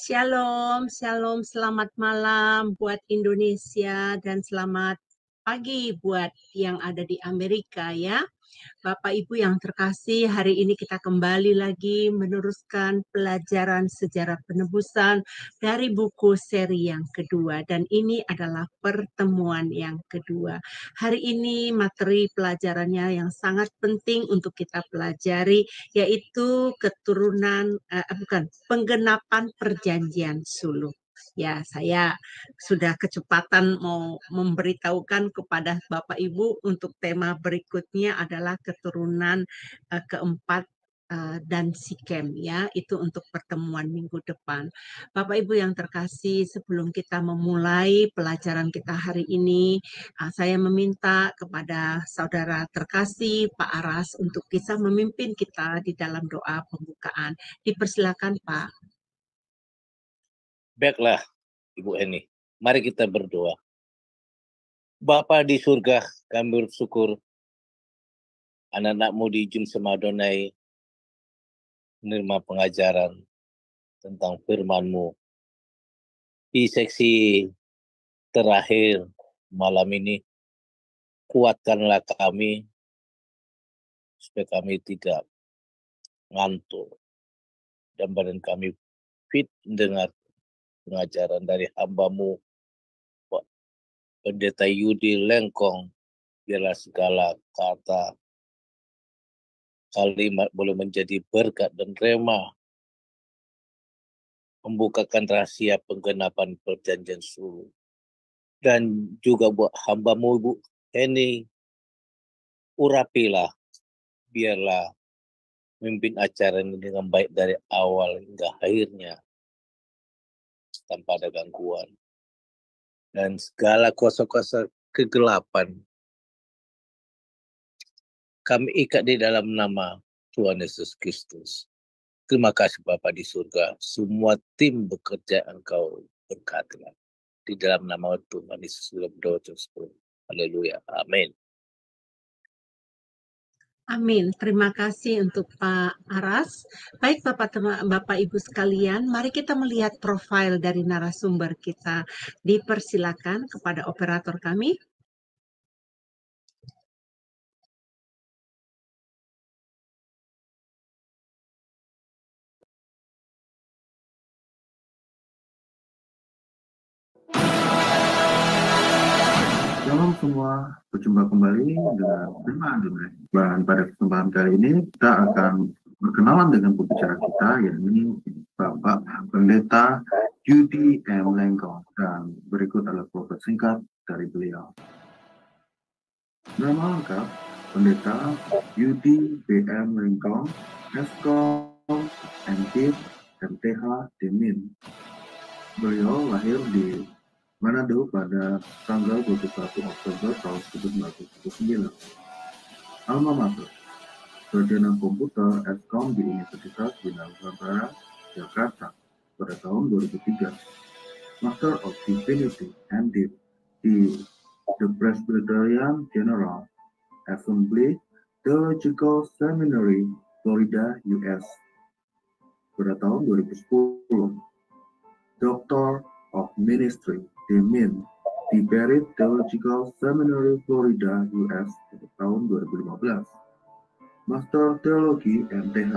Shalom, shalom, selamat malam buat Indonesia dan selamat pagi buat yang ada di Amerika ya. Bapak Ibu yang terkasih, hari ini kita kembali lagi meneruskan pelajaran sejarah penebusan dari buku seri yang kedua dan ini adalah pertemuan yang kedua. Hari ini materi pelajarannya yang sangat penting untuk kita pelajari yaitu penggenapan perjanjian sulh. Ya, saya sudah kecepatan mau memberitahukan kepada Bapak Ibu untuk tema berikutnya adalah keturunan keempat dan Sikem ya, itu untuk pertemuan minggu depan. Bapak Ibu yang terkasih, sebelum kita memulai pelajaran kita hari ini, saya meminta kepada saudara terkasih Pak Aras untuk bisa memimpin kita di dalam doa pembukaan. Dipersilakan Pak. Baiklah, Ibu Eni. Mari kita berdoa. Bapa di surga, kami bersyukur anak-anak-Mu di Jum Semadonai menerima pengajaran tentang firman-Mu. Di seksi terakhir malam ini, kuatkanlah kami supaya kami tidak ngantuk dan badan kami fit mendengar pengajaran dari hamba-Mu, Pak Pendeta Yudi Lengkong. Biarlah segala kata, kalimat boleh menjadi berkat dan rema, membukakan rahasia penggenapan perjanjian sulh. Dan juga buat hamba-Mu, Ibu Eni, urapilah, biarlah memimpin acara ini dengan baik dari awal hingga akhirnya, tanpa ada gangguan. Dan segala kuasa-kuasa kegelapan, kami ikat di dalam nama Tuhan Yesus Kristus. Terima kasih Bapa di surga, semua tim bekerja Engkau berkatilah. Di dalam nama Tuhan Yesus sudah berdoa terus. Haleluya. Amin. Amin. Terima kasih untuk Pak Aras. Baik Bapak Ibu sekalian, mari kita melihat profil dari narasumber kita. Dipersilakan kepada operator kami. Shalom semua, berjumpa kembali dengan firman Tuhan. Dan pada kesempatan kali ini kita akan berkenalan dengan pembicara kita, yakni Bapak Pendeta Yudi M. Lengkong. Dan berikut adalah profil singkat dari beliau. Nama lengkap Pendeta Yudi B.M. Lengkong, Eskom, MPhil, MTH, Demin. Beliau lahir di Manado pada tanggal 21 Oktober tahun 1979. Alma mater, sarjana komputer Eskom di Universitas Bina Nusantara, Jakarta pada tahun 2003. Master of Divinity MD di The Presbyterian General Assembly Theological Seminary, Florida, US pada tahun 2010. Doctor of Ministry Demin di Barrett Theological Seminary, Florida, US pada tahun 2015. Master Teologi MTH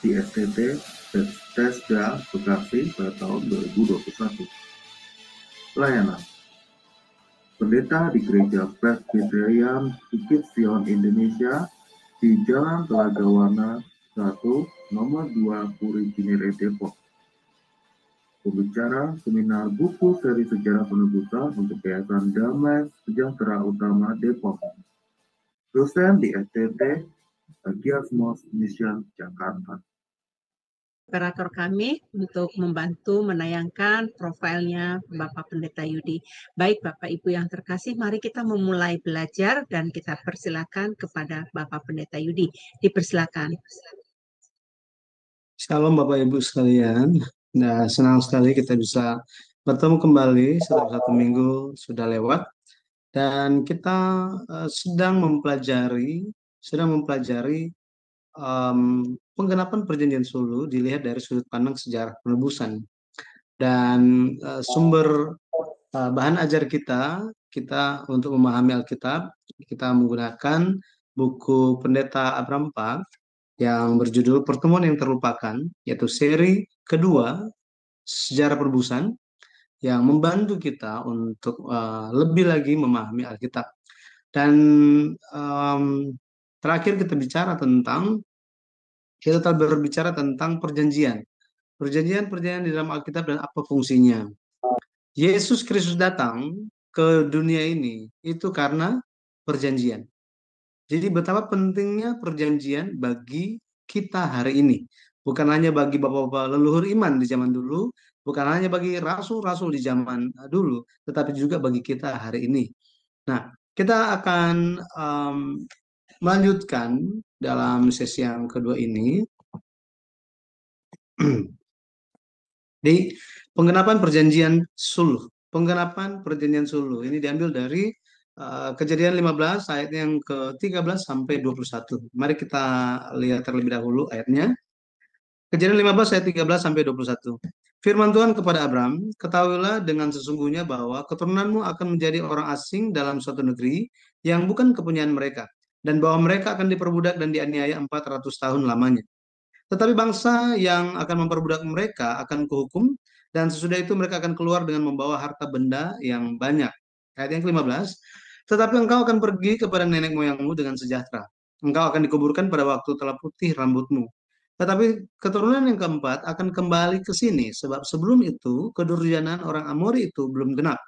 di STT Bethesda, Bekasi pada tahun 2021. Pelayanan Pendeta di Gereja Presbyterian Bukit Sion Indonesia di Jalan Telaga Warna 1, Nomor 2, Puri Cinere, Depok. Pembicara seminar buku seri sejarah penebusan untuk Yayasan Damai Sejahtera Utama Depok. Dosen di STT Agiasmos Mission Jakarta. Operator kami untuk membantu menayangkan profilnya Bapak Pendeta Yudi. Baik Bapak Ibu yang terkasih, mari kita memulai belajar dan kita persilakan kepada Bapak Pendeta Yudi. Dipersilakan. Shalom Bapak Ibu sekalian. Nah, senang sekali kita bisa bertemu kembali setelah 1 minggu sudah lewat dan kita sedang mempelajari penggenapan perjanjian sulh dilihat dari sudut pandang sejarah penebusan. Dan sumber bahan ajar kita untuk memahami Alkitab, kita menggunakan buku Pendeta Abraham Park yang berjudul Pertemuan yang Terlupakan, yaitu seri kedua Sejarah Penebusan, yang membantu kita untuk lebih lagi memahami Alkitab. Dan terakhir kita telah berbicara tentang perjanjian di dalam Alkitab dan apa fungsinya. Yesus Kristus datang ke dunia ini itu karena perjanjian. Jadi betapa pentingnya perjanjian bagi kita hari ini. Bukan hanya bagi bapak-bapak leluhur iman di zaman dulu, bukan hanya bagi rasul-rasul di zaman dulu, tetapi juga bagi kita hari ini. Nah, kita akan melanjutkan dalam sesi yang kedua ini di penggenapan perjanjian suluh. Penggenapan perjanjian suluh ini diambil dari Kejadian 15 ayat yang ke-13 sampai 21. Mari kita lihat terlebih dahulu ayatnya. Kejadian 15 ayat 13 sampai 21. Firman Tuhan kepada Abram, ketahuilah dengan sesungguhnya bahwa keturunanmu akan menjadi orang asing dalam suatu negeri yang bukan kepunyaan mereka, dan bahwa mereka akan diperbudak dan dianiaya 400 tahun lamanya. Tetapi bangsa yang akan memperbudak mereka akan kuhukum, dan sesudah itu mereka akan keluar dengan membawa harta benda yang banyak. Ayat yang ke-15, tetapi engkau akan pergi kepada nenek moyangmu dengan sejahtera. Engkau akan dikuburkan pada waktu telah putih rambutmu. Tetapi keturunan yang keempat akan kembali ke sini, sebab sebelum itu kedurjanan orang Amori itu belum genap.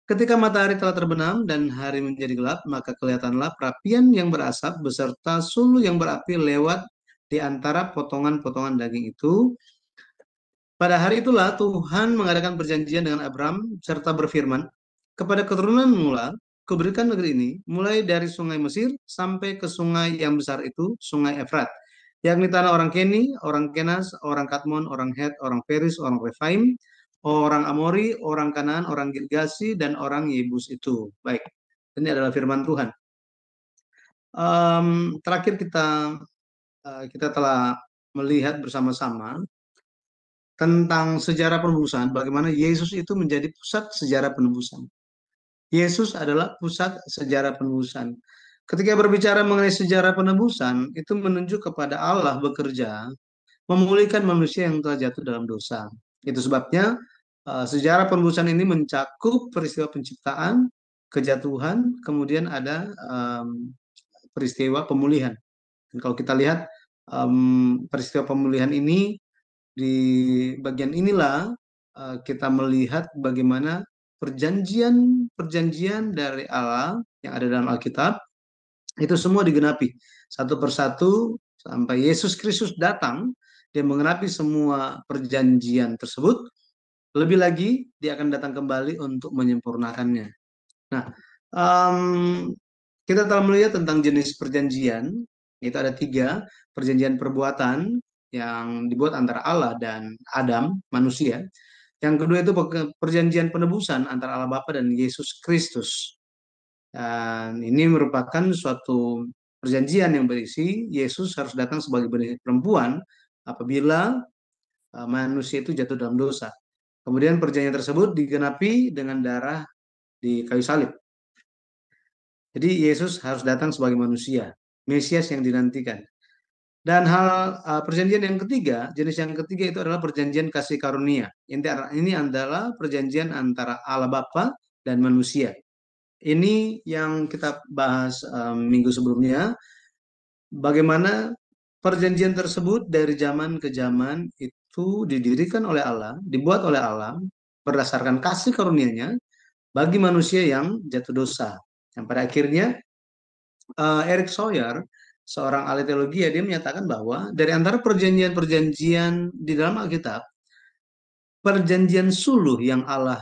Ketika matahari telah terbenam dan hari menjadi gelap, maka kelihatanlah perapian yang berasap beserta suluh yang berapi lewat di antara potongan-potongan daging itu. Pada hari itulah Tuhan mengadakan perjanjian dengan Abram serta berfirman, kepada keturunan mula, kuberikan negeri ini, mulai dari sungai Mesir sampai ke sungai yang besar itu, sungai Efrat, yakni tanah orang Keni, orang Kenas, orang Katmon, orang Het, orang Peris, orang Refaim, orang Amori, orang Kanaan, orang Girgasi, dan orang Yebus itu. Baik, ini adalah firman Tuhan. Terakhir kita telah melihat bersama-sama tentang sejarah penebusan, bagaimana Yesus itu menjadi pusat sejarah penebusan. Yesus adalah pusat sejarah penebusan. Ketika berbicara mengenai sejarah penebusan, itu menunjuk kepada Allah bekerja memulihkan manusia yang telah jatuh dalam dosa. Itu sebabnya sejarah penebusan ini mencakup peristiwa penciptaan, kejatuhan, kemudian ada peristiwa pemulihan. Dan kalau kita lihat peristiwa pemulihan ini, di bagian inilah kita melihat bagaimana perjanjian dari Allah yang ada dalam Alkitab itu semua digenapi satu persatu sampai Yesus Kristus datang. Dia menggenapi semua perjanjian tersebut. Lebih lagi, dia akan datang kembali untuk menyempurnakannya. Nah, kita telah melihat tentang jenis perjanjian. Itu ada 3, perjanjian perbuatan yang dibuat antara Allah dan Adam, manusia. Yang kedua itu perjanjian penebusan antara Allah Bapa dan Yesus Kristus. Dan ini merupakan suatu perjanjian yang berisi Yesus harus datang sebagai benih perempuan apabila manusia itu jatuh dalam dosa. Kemudian perjanjian tersebut digenapi dengan darah di kayu salib. Jadi Yesus harus datang sebagai manusia, Mesias yang dinantikan. Dan perjanjian yang ketiga, jenis yang ketiga itu adalah perjanjian kasih karunia. Ini adalah perjanjian antara Allah Bapa dan manusia. Ini yang kita bahas minggu sebelumnya, bagaimana perjanjian tersebut dari zaman ke zaman itu didirikan oleh Allah, dibuat oleh Allah berdasarkan kasih karunia-Nya bagi manusia yang jatuh dosa. Yang pada akhirnya Eric Sawyer, seorang ahli teologi, dia menyatakan bahwa dari antara perjanjian-perjanjian di dalam Alkitab, perjanjian suluh yang Allah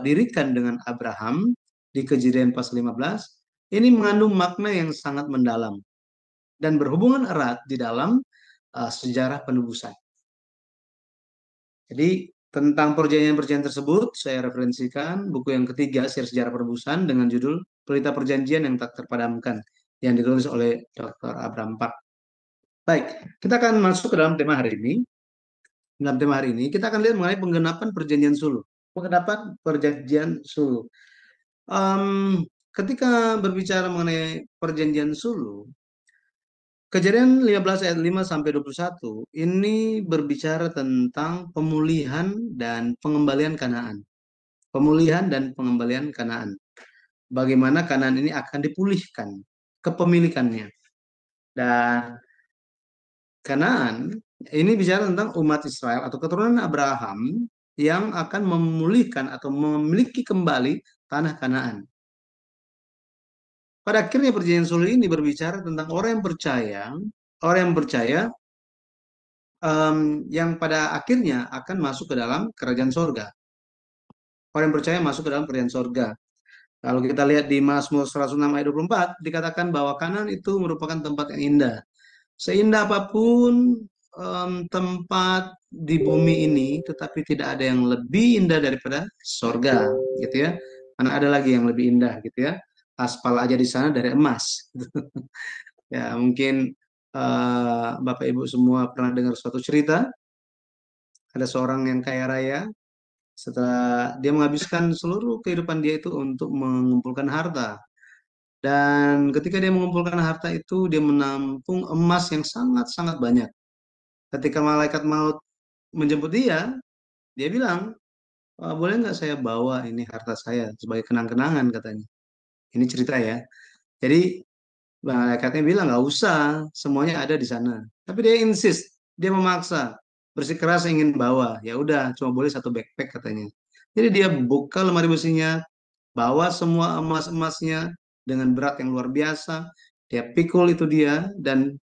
dirikan dengan Abraham di Kejadian pasal 15, ini mengandung makna yang sangat mendalam dan berhubungan erat di dalam sejarah penebusan. Jadi tentang perjanjian-perjanjian tersebut, saya referensikan buku yang ketiga, Sejarah Penebusan, dengan judul Pelita Perjanjian yang Tak Terpadamkan, yang ditulis oleh Dr. Abraham Park. Baik, kita akan masuk ke dalam tema hari ini. dalam tema hari ini kita akan lihat mengenai penggenapan perjanjian suluh. Penggenapan perjanjian suluh. Ketika berbicara mengenai perjanjian suluh, Kejadian 15 ayat 5 sampai 21 ini berbicara tentang pemulihan dan pengembalian Kanaan. Pemulihan dan pengembalian Kanaan. Bagaimana Kanaan ini akan dipulihkan kepemilikannya. Dan Kanaan ini bicara tentang umat Israel atau keturunan Abraham yang akan memulihkan atau memiliki kembali tanah Kanaan. Pada akhirnya perjanjian suluh ini berbicara tentang orang yang percaya yang pada akhirnya akan masuk ke dalam kerajaan sorga. Orang yang percaya masuk ke dalam kerajaan sorga. Kalau kita lihat di Mazmur 106 ayat 24, dikatakan bahwa Kanaan itu merupakan tempat yang indah. Seindah apapun tempat di bumi ini, tetapi tidak ada yang lebih indah daripada sorga, gitu ya. Mana ada lagi yang lebih indah, gitu ya. Aspal aja di sana dari emas. Ya, mungkin Bapak Ibu semua pernah dengar suatu cerita. Ada seorang yang kaya raya, setelah dia menghabiskan seluruh kehidupan dia itu untuk mengumpulkan harta. Dan ketika dia mengumpulkan harta itu, dia menampung emas yang sangat-sangat banyak. Ketika malaikat maut menjemput dia bilang, boleh nggak saya bawa ini harta saya sebagai kenang-kenangan katanya. Ini cerita ya. Jadi malaikatnya bilang nggak usah, semuanya ada di sana. Tapi dia insist, dia memaksa, bersikeras ingin bawa. Ya udah, cuma boleh satu backpack katanya. Jadi dia buka lemari besinya, bawa semua emas-emasnya dengan berat yang luar biasa. Dia pikul itu dia dan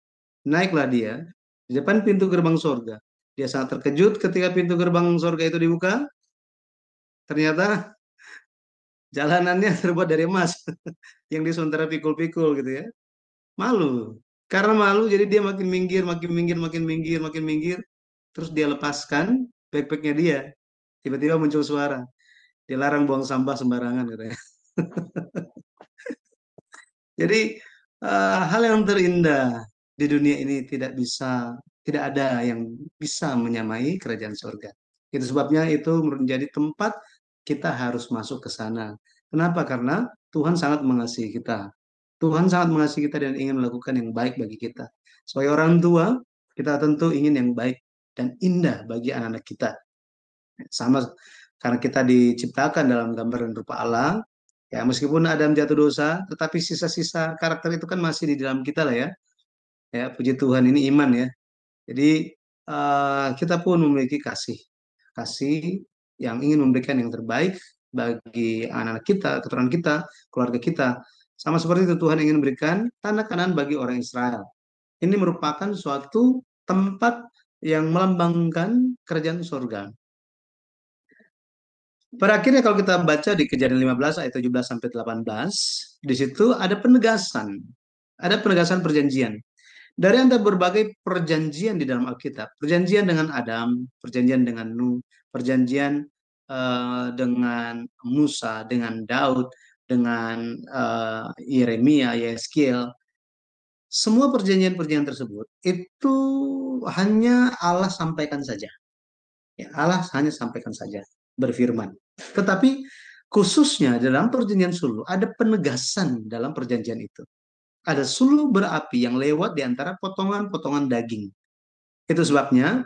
naiklah dia di depan pintu gerbang sorga. Dia sangat terkejut ketika pintu gerbang sorga itu dibuka. Ternyata jalanannya terbuat dari emas yang dia sementara pikul-pikul gitu ya. Malu. Karena malu jadi dia makin minggir, makin minggir, makin minggir, makin minggir. Terus dia lepaskan backpacknya dia. Tiba-tiba muncul suara. Dilarang buang sampah sembarangan katanya. Jadi hal yang terindah di dunia ini tidak ada yang bisa menyamai kerajaan surga. Itu sebabnya itu menjadi tempat kita harus masuk ke sana. Kenapa? Karena Tuhan sangat mengasihi kita. Tuhan sangat mengasihi kita dan ingin melakukan yang baik bagi kita. Sebagai orang tua, kita tentu ingin yang baik dan indah bagi anak-anak kita. Sama karena kita diciptakan dalam gambar dan rupa Allah, ya meskipun Adam jatuh dosa, tetapi sisa-sisa karakter itu kan masih di dalam kita lah ya. Ya, puji Tuhan ini iman ya. Jadi kita pun memiliki kasih yang ingin memberikan yang terbaik bagi anak-anak kita, keturunan kita, keluarga kita. Sama seperti itu Tuhan ingin memberikan tanah Kanaan bagi orang Israel. Ini merupakan suatu tempat yang melambangkan kerajaan surga. Pada akhirnya kalau kita baca di Kejadian 15 ayat 17 sampai 18, di situ ada penegasan perjanjian. Dari antara berbagai perjanjian di dalam Alkitab, perjanjian dengan Adam, perjanjian dengan Nuh, perjanjian dengan Musa, dengan Daud, dengan Yeremia, Yeskiel, semua perjanjian-perjanjian tersebut itu hanya Allah sampaikan saja. Ya, Allah hanya sampaikan saja, berfirman. Tetapi khususnya dalam perjanjian suluh ada penegasan dalam perjanjian itu. Ada suluh berapi yang lewat di antara potongan-potongan daging. Itu sebabnya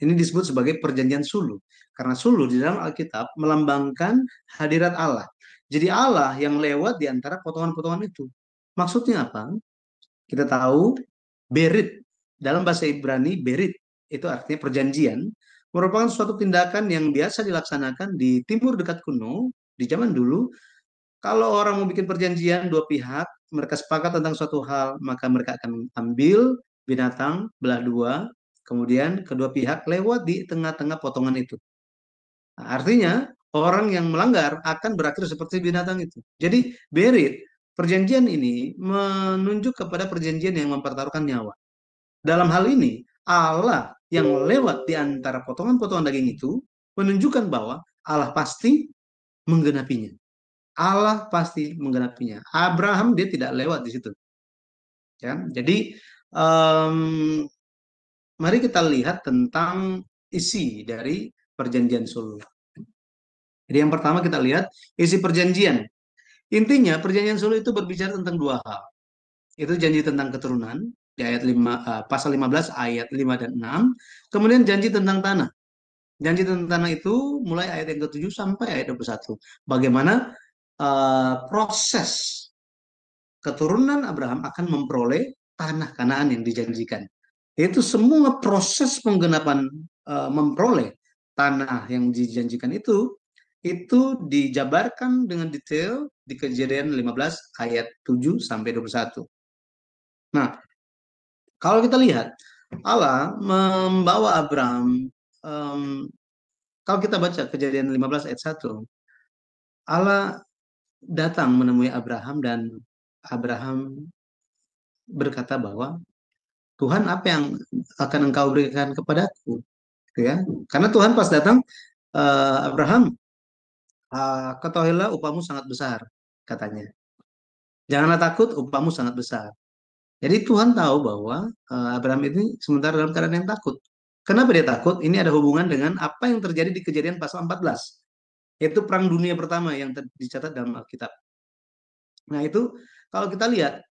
ini disebut sebagai perjanjian suluh. Karena suluh di dalam Alkitab melambangkan hadirat Allah. Jadi Allah yang lewat di antara potongan-potongan itu. Maksudnya apa? Kita tahu berit. Dalam bahasa Ibrani berit itu artinya perjanjian. Merupakan suatu tindakan yang biasa dilaksanakan di timur dekat kuno. Di zaman dulu kalau orang mau bikin perjanjian dua pihak, mereka sepakat tentang suatu hal, maka mereka akan ambil binatang belah dua, kemudian kedua pihak lewat di tengah-tengah potongan itu. Nah, artinya orang yang melanggar akan berakhir seperti binatang itu. Jadi berit, perjanjian ini menunjuk kepada perjanjian yang mempertaruhkan nyawa. Dalam hal ini, Allah yang lewat di antara potongan-potongan daging itu menunjukkan bahwa Allah pasti menggenapinya. Allah pasti menggenapinya. Abraham dia tidak lewat di situ. Ya, jadi mari kita lihat tentang isi dari perjanjian suluh. Jadi yang pertama kita lihat isi perjanjian. Intinya perjanjian suluh itu berbicara tentang dua hal. Itu janji tentang keturunan di ayat 5, pasal 15 ayat 5 dan 6. Kemudian janji tentang tanah. Janji tentang tanah itu mulai ayat yang ke-7 sampai ayat 21. Bagaimana proses keturunan Abraham akan memperoleh tanah Kanaan yang dijanjikan. Itu semua proses penggenapan memperoleh tanah yang dijanjikan itu dijabarkan dengan detail di Kejadian 15 ayat 7 sampai 21. Nah, kalau kita lihat Allah membawa Abraham, kalau kita baca Kejadian 15 ayat 1, Allah datang menemui Abraham dan Abraham berkata bahwa Tuhan, apa yang akan engkau berikan kepadaku? Gitu ya. Karena Tuhan pas datang, Abraham, ketahuilah upahmu sangat besar, katanya. Janganlah takut, upahmu sangat besar. Jadi Tuhan tahu bahwa Abraham ini sementara dalam keadaan yang takut. Kenapa dia takut? Ini ada hubungan dengan apa yang terjadi di Kejadian pasal 14. Yaitu Perang Dunia Pertama yang dicatat dalam Alkitab. Nah itu kalau kita lihat,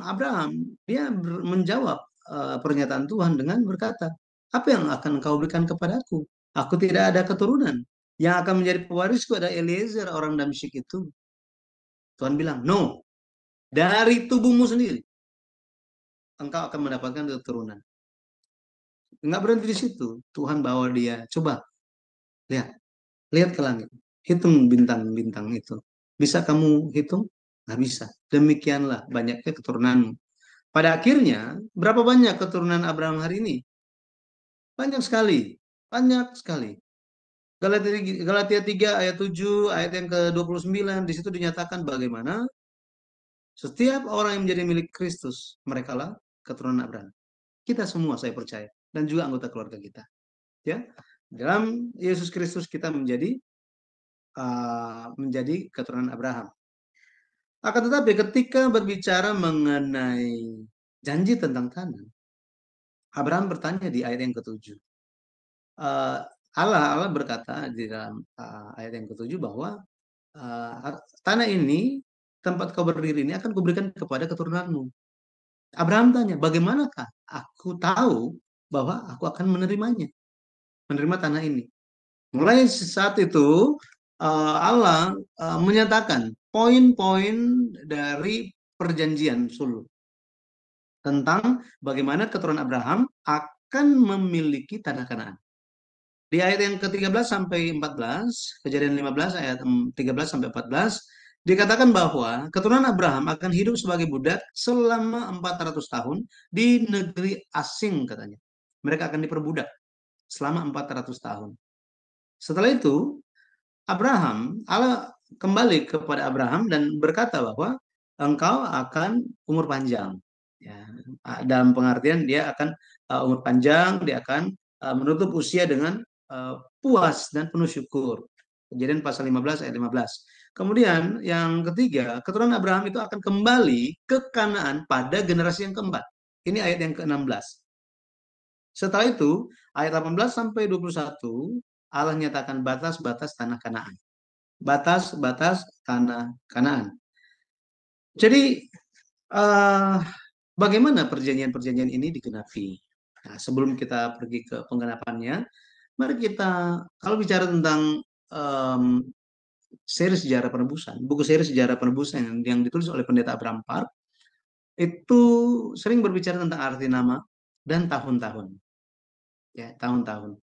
Abraham dia menjawab pernyataan Tuhan dengan berkata, apa yang akan engkau berikan kepadaku? Aku tidak ada keturunan. Yang akan menjadi pewarisku adalah Eliezer orang Damsyik itu. Tuhan bilang, no, dari tubuhmu sendiri engkau akan mendapatkan keturunan. Enggak berhenti di situ. Tuhan bawa dia, coba lihat ke langit, hitung bintang-bintang itu. Bisa kamu hitung? Nggak bisa. Demikianlah banyaknya keturunanmu. Pada akhirnya, berapa banyak keturunan Abraham hari ini? Banyak sekali. Banyak sekali. Galatia 3 ayat 7, ayat yang ke-29, di situ dinyatakan bagaimana setiap orang yang menjadi milik Kristus, merekalah keturunan Abraham. Kita semua, saya percaya, dan juga anggota keluarga kita. Ya, dalam Yesus Kristus kita menjadi keturunan Abraham. Akan tetapi ketika berbicara mengenai janji tentang tanah, Abraham bertanya di ayat yang ke-7. Allah berkata di dalam ayat yang ke-7 bahwa tanah ini, tempat kau berdiri ini akan kuberikan kepada keturunanmu. Abraham tanya, bagaimanakah aku tahu bahwa aku akan menerima tanah ini? Mulai saat itu Allah menyatakan poin-poin dari perjanjian suluh tentang bagaimana keturunan Abraham akan memiliki tanah Kanaan. Di ayat yang ke-13 sampai 14, Kejadian 15 ayat 13 sampai 14, dikatakan bahwa keturunan Abraham akan hidup sebagai budak selama 400 tahun di negeri asing, katanya. Mereka akan diperbudak selama 400 tahun. Setelah itu, Allah kembali kepada Abraham dan berkata bahwa engkau akan umur panjang. Ya, dalam pengertian dia akan umur panjang, dia akan menutup usia dengan puas dan penuh syukur. Kejadian pasal 15 ayat 15. Kemudian yang ketiga, keturunan Abraham itu akan kembali ke Kanaan pada generasi yang keempat. Ini ayat yang ke-16. Setelah itu, ayat 18 sampai 21, Allah nyatakan batas-batas tanah Kanaan. Batas-batas tanah Kanaan. Jadi, bagaimana perjanjian-perjanjian ini digenapi? Nah, sebelum kita pergi ke penggenapannya, mari kita, kalau bicara tentang seri sejarah penebusan, buku seri sejarah penebusan yang ditulis oleh Pendeta Abraham Park, itu sering berbicara tentang arti nama dan tahun-tahun. Ya, tahun-tahun.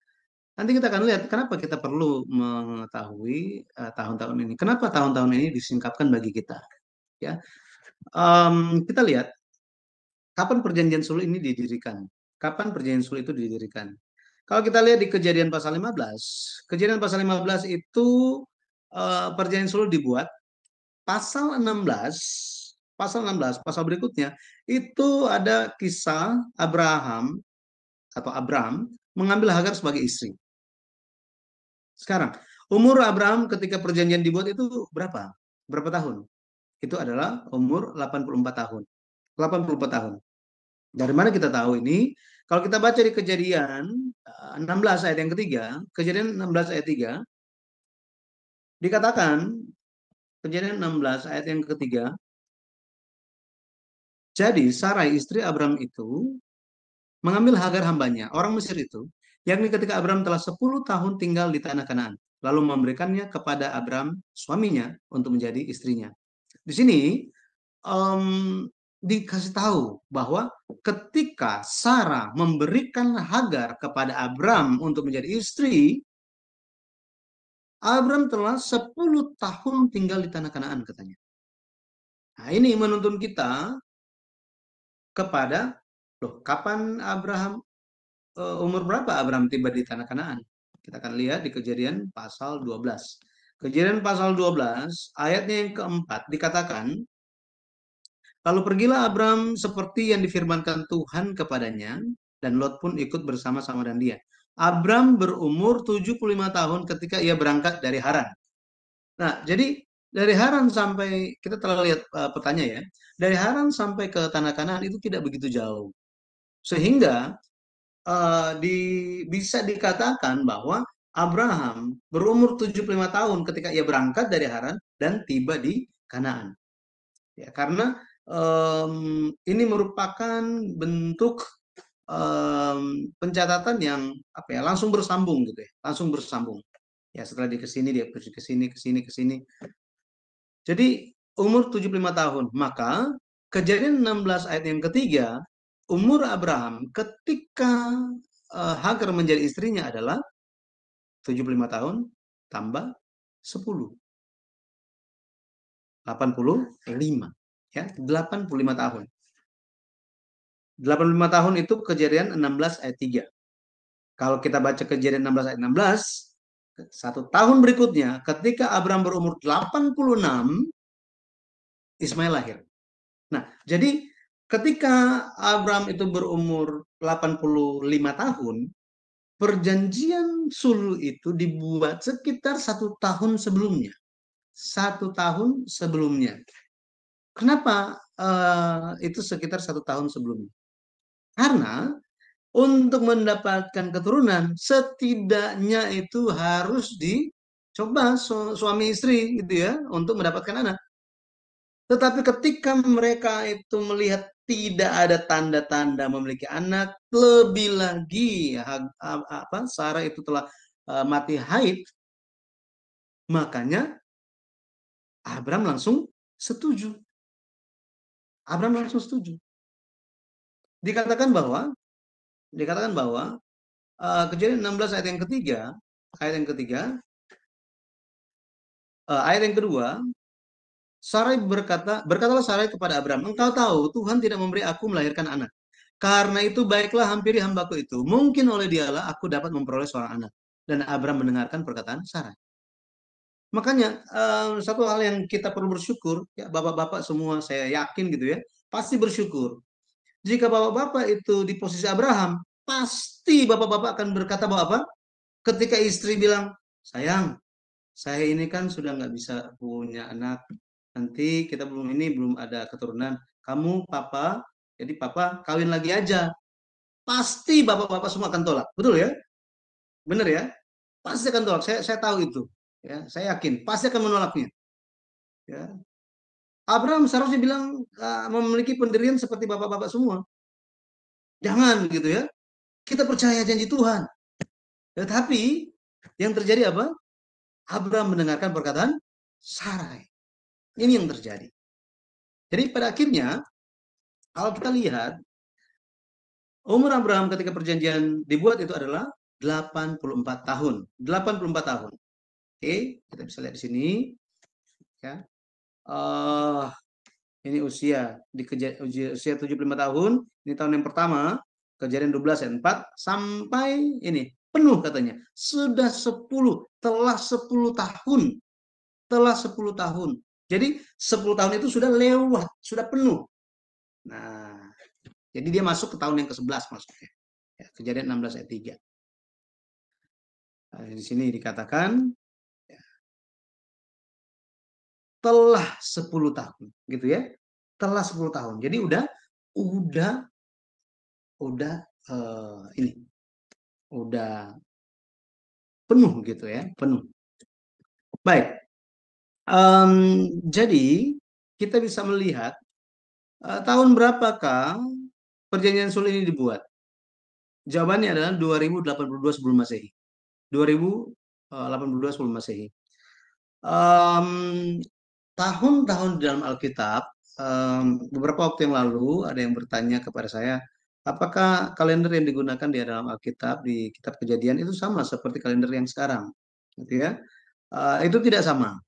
Nanti kita akan lihat kenapa kita perlu mengetahui tahun-tahun ini. Kenapa tahun-tahun ini disingkapkan bagi kita? Ya, kita lihat kapan perjanjian suluh ini didirikan. Kapan perjanjian suluh itu didirikan? Kalau kita lihat di Kejadian pasal 15, Kejadian pasal 15 itu perjanjian suluh dibuat. Pasal 16, pasal berikutnya itu ada kisah Abraham mengambil Hagar sebagai istri. Sekarang, umur Abraham ketika perjanjian dibuat itu berapa? Berapa tahun? Itu adalah umur 84 tahun. 84 tahun. Dari mana kita tahu ini? Kalau kita baca di Kejadian 16 ayat yang ketiga, Kejadian 16 ayat 3, dikatakan, Kejadian 16 ayat yang ketiga, jadi Sarai istri Abram itu mengambil Hagar hambanya, orang Mesir itu, yakni ketika Abram telah 10 tahun tinggal di tanah Kanaan, lalu memberikannya kepada Abram suaminya untuk menjadi istrinya. Di sini dikasih tahu bahwa ketika Sarah memberikan Hagar kepada Abram untuk menjadi istri, Abram telah 10 tahun tinggal di tanah Kanaan katanya. Nah, ini menuntun kita kepada, loh, kapan Abraham, umur berapa Abram tiba di tanah Kanaan? Kita akan lihat di Kejadian pasal 12. Kejadian pasal 12 ayatnya yang keempat dikatakan, lalu pergilah Abram seperti yang difirmankan Tuhan kepadanya, dan Lot pun ikut bersama-sama dengan dia. Abram berumur 75 tahun ketika ia berangkat dari Haran. Nah, jadi dari Haran sampai, kita telah lihat petanya ya, dari Haran sampai ke tanah Kanaan itu tidak begitu jauh. Sehingga bisa dikatakan bahwa Abraham berumur 75 tahun ketika ia berangkat dari Haran dan tiba di Kanaan. Ya, karena ini merupakan bentuk pencatatan yang apa ya, langsung bersambung gitu ya, langsung bersambung. Ya, setelah dia kesini, dia pergi ke sini, ke sini, ke sini. Jadi umur 75 tahun, maka Kejadian 16 ayat yang ketiga, umur Abraham ketika Hagar menjadi istrinya adalah 75 tahun tambah 10. 85. Ya, 85 tahun. 85 tahun itu Kejadian 16 ayat 3. Kalau kita baca Kejadian 16 ayat 16, 1 tahun berikutnya ketika Abraham berumur 86, Ismail lahir. Nah, jadi ketika Abraham itu berumur 85 tahun, perjanjian sulh itu dibuat sekitar 1 tahun sebelumnya. 1 tahun sebelumnya. Kenapa itu sekitar 1 tahun sebelumnya? Karena untuk mendapatkan keturunan setidaknya itu harus dicoba suami istri gitu ya untuk mendapatkan anak. Tetapi ketika mereka itu melihat tidak ada tanda-tanda memiliki anak, lebih lagi Sarah itu telah mati haid, makanya Abram langsung setuju. Abram langsung setuju. Dikatakan bahwa Kejadian 16 ayat yang ketiga, ayat yang kedua, Sarai berkatalah Sarai kepada Abram, engkau tahu Tuhan tidak memberi aku melahirkan anak. Karena itu baiklah hampiri hambaku itu. Mungkin oleh dialah aku dapat memperoleh seorang anak. Dan Abram mendengarkan perkataan Sarai. Makanya satu hal yang kita perlu bersyukur, ya bapak-bapak semua saya yakin gitu ya, pasti bersyukur. Jika bapak-bapak itu di posisi Abraham, pasti bapak-bapak akan berkata bahwa apa? Ketika istri bilang, sayang, saya ini kan sudah nggak bisa punya anak. Nanti kita belum ada keturunan. Kamu papa, jadi papa kawin lagi aja. Pasti bapak-bapak semua akan tolak. Betul ya? Benar ya? Pasti akan tolak. Saya tahu itu. Ya, saya yakin pasti akan menolaknya. Ya. Abraham seharusnya bilang memiliki pendirian seperti bapak-bapak semua. Jangan gitu ya. Kita percaya janji Tuhan. Tetapi yang terjadi apa? Abraham mendengarkan perkataan Sarai. Ini yang terjadi. Jadi pada akhirnya kalau kita lihat umur Abraham ketika perjanjian dibuat itu adalah 84 tahun. 84 tahun. Oke, kita bisa lihat di sini. Ya. Ini usia 75 tahun. Ini tahun yang pertama. Kejadian 12 ayat 4 sampai ini penuh katanya. Sudah 10, telah 10 tahun. Telah 10 tahun. Jadi 10 tahun itu sudah lewat, sudah penuh. Nah, jadi dia masuk ke tahun yang ke-11 maksudnya. Ya, Kejadian 16 ayat 3. Nah, di sini dikatakan ya, telah 10 tahun, gitu ya. Telah 10 tahun. Jadi udah ini udah penuh gitu ya, penuh. Baik, jadi kita bisa melihat tahun berapakah perjanjian sulh ini dibuat? Jawabannya adalah 2082 sebelum Masehi. 2082 sebelum Masehi. Tahun-tahun di dalam Alkitab, beberapa waktu yang lalu ada yang bertanya kepada saya, apakah kalender yang digunakan di dalam Alkitab di Kitab Kejadian itu sama seperti kalender yang sekarang, gitu ya? Itu tidak sama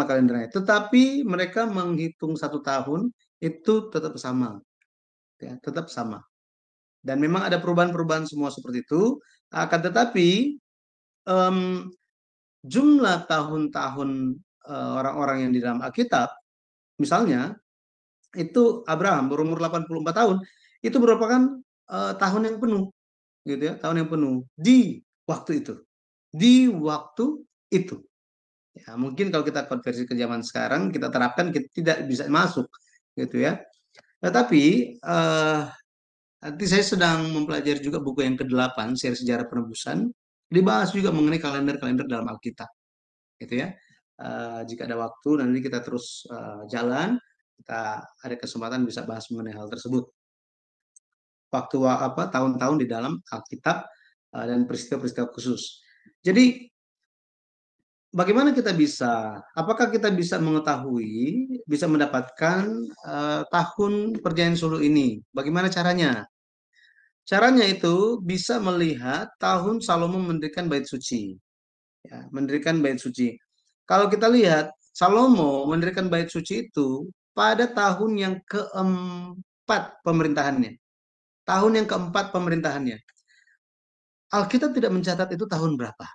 kalendernya. Tetapi mereka menghitung 1 tahun itu tetap sama, ya, tetap sama. Dan memang ada perubahan-perubahan semua seperti itu. Akan tetapi jumlah tahun-tahun orang-orang yang di dalam Alkitab, misalnya itu Abraham berumur 84 tahun, itu merupakan tahun yang penuh, gitu ya, tahun yang penuh di waktu itu, di waktu itu. Ya, mungkin kalau kita konversi ke zaman sekarang, kita terapkan kita tidak bisa masuk, gitu ya. Tetapi nanti saya sedang mempelajari juga buku yang ke-8, seri sejarah penebusan, dibahas juga mengenai kalender-kalender dalam Alkitab, gitu ya. Jika ada waktu nanti kita terus jalan, kita ada kesempatan bisa bahas mengenai hal tersebut. Waktu tahun-tahun di dalam Alkitab dan peristiwa-peristiwa khusus. Jadi bagaimana apakah kita bisa mengetahui, bisa mendapatkan tahun perjanjian sulh ini? Bagaimana caranya? Caranya itu bisa melihat tahun Salomo mendirikan bait suci. Ya, mendirikan bait suci. Kalau kita lihat, Salomo mendirikan bait suci itu pada tahun yang keempat pemerintahannya. Tahun yang keempat pemerintahannya. Alkitab tidak mencatat itu tahun berapa.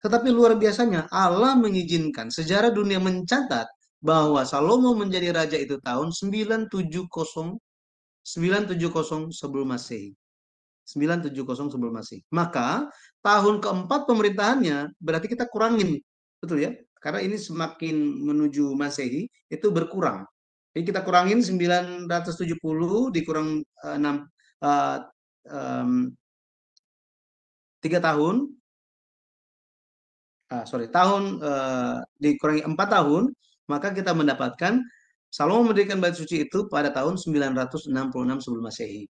Tetapi luar biasanya Allah mengizinkan, sejarah dunia mencatat bahwa Salomo menjadi raja itu tahun 970 sebelum Masehi. 970 sebelum Masehi. Maka tahun keempat pemerintahannya berarti kita kurangin, betul ya? Karena ini semakin menuju Masehi itu berkurang. Jadi kita kurangin 970 dikurang 3 tahun, dikurangi 4 tahun, maka kita mendapatkan Salomo mendirikan bait suci itu pada tahun 966 sebelum Masehi.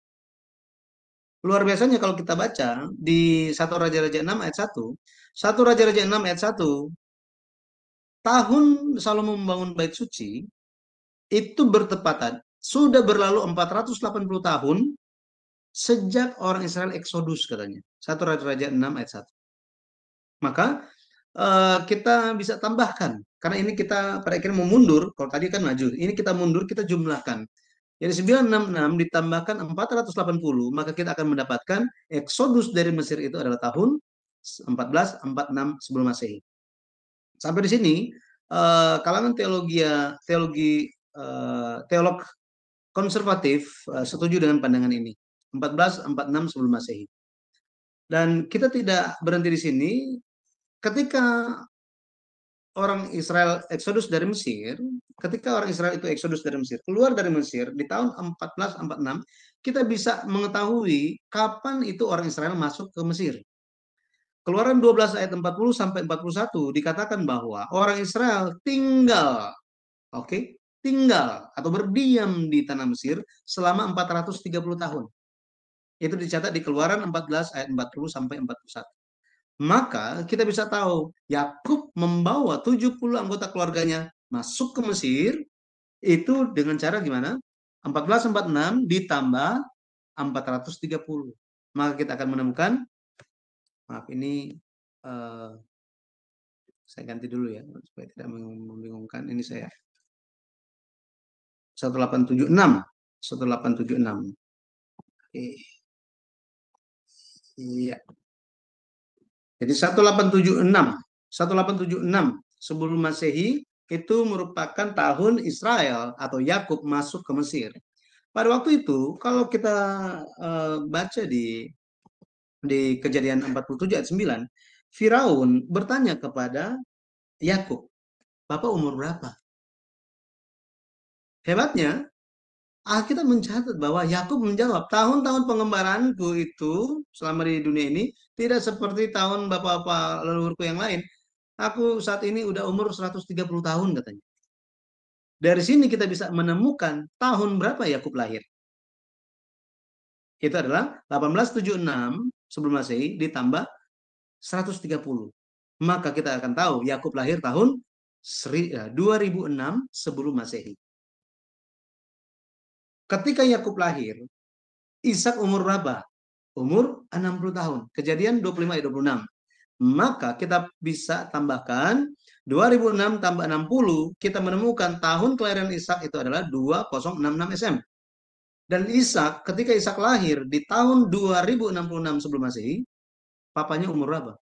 Luar biasanya kalau kita baca di 1 Raja-Raja 6 ayat 1, 1 Raja-Raja 6 ayat 1, tahun Salomo membangun bait suci itu bertepatan sudah berlalu 480 tahun sejak orang Israel eksodus katanya. 1 Raja-Raja 6 ayat 1. Maka kita bisa tambahkan karena ini kita pada akhirnya mau mundur, kalau tadi kan maju, ini kita mundur, kita jumlahkan. Jadi 966 ditambahkan 480, maka kita akan mendapatkan eksodus dari Mesir itu adalah tahun 1446 sebelum Masehi. Sampai di sini kalangan teolog konservatif setuju dengan pandangan ini. 1446 sebelum Masehi. Dan kita tidak berhenti di sini. Ketika orang Israel eksodus dari Mesir, ketika orang Israel itu eksodus dari Mesir, keluar dari Mesir di tahun 1446, kita bisa mengetahui kapan itu orang Israel masuk ke Mesir. Keluaran 12 ayat 40 sampai 41 dikatakan bahwa orang Israel tinggal atau berdiam di tanah Mesir selama 430 tahun. Itu dicatat di Keluaran 14 ayat 40 sampai 41. Maka kita bisa tahu Yakub membawa 70 anggota keluarganya masuk ke Mesir itu dengan cara gimana? 1446 ditambah 430. Maka kita akan menemukan, maaf ini saya ganti dulu ya supaya tidak membingungkan. Ini saya 1876. 1876. Oke. Iya. Jadi 1876 sebelum Masehi itu merupakan tahun Israel atau Yakub masuk ke Mesir. Pada waktu itu kalau kita baca di Kejadian 47 ayat 9, Firaun bertanya kepada Yakub, "Bapak umur berapa?" Hebatnya Alkitab mencatat bahwa Yakub menjawab, tahun-tahun pengembaraanku itu selama di dunia ini tidak seperti tahun bapak-bapak leluhurku yang lain. Aku saat ini udah umur 130 tahun katanya. Dari sini kita bisa menemukan tahun berapa Yakub lahir. Itu adalah 1876 sebelum Masehi ditambah 130. Maka kita akan tahu Yakub lahir tahun 2006 sebelum Masehi. Ketika Yakub lahir, Ishak umur berapa? Umur 60 tahun. Kejadian 25 ayat 26. Maka kita bisa tambahkan 2006 tambah 60, kita menemukan tahun kelahiran Ishak itu adalah 2066 SM. Dan Ishak, ketika Ishak lahir di tahun 2066 sebelum Masehi, papanya umur berapa?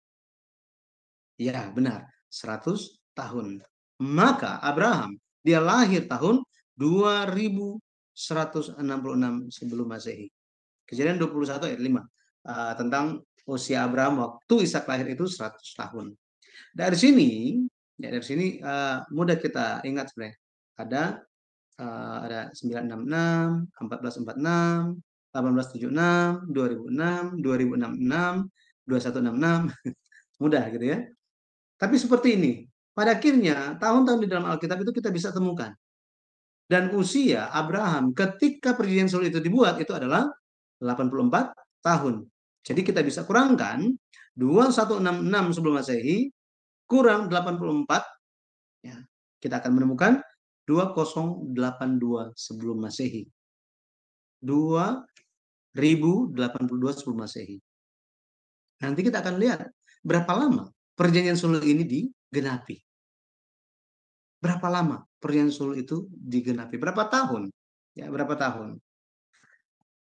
Ya, benar, 100 tahun. Maka Abraham, dia lahir tahun 2166 sebelum Masehi. Kejadian 21 ayat 5 tentang usia Abraham waktu Ishak lahir itu 100 tahun. Dari sini mudah kita ingat sebenarnya. Ada 966, 1446, 1876, 2006, 2066, 2166. Mudah gitu ya. Tapi seperti ini. Pada akhirnya tahun-tahun di dalam Alkitab itu kita bisa temukan. Dan usia Abraham ketika perjanjian Solo itu dibuat itu adalah 84 tahun. Jadi kita bisa kurangkan 2166 sebelum Masehi kurang 84, ya, kita akan menemukan 2082 sebelum Masehi. 2082 sebelum Masehi. Nanti kita akan lihat berapa lama perjanjian Solo ini digenapi. Berapa lama perjanjian Solo itu digenapi? Berapa tahun? Ya, berapa tahun?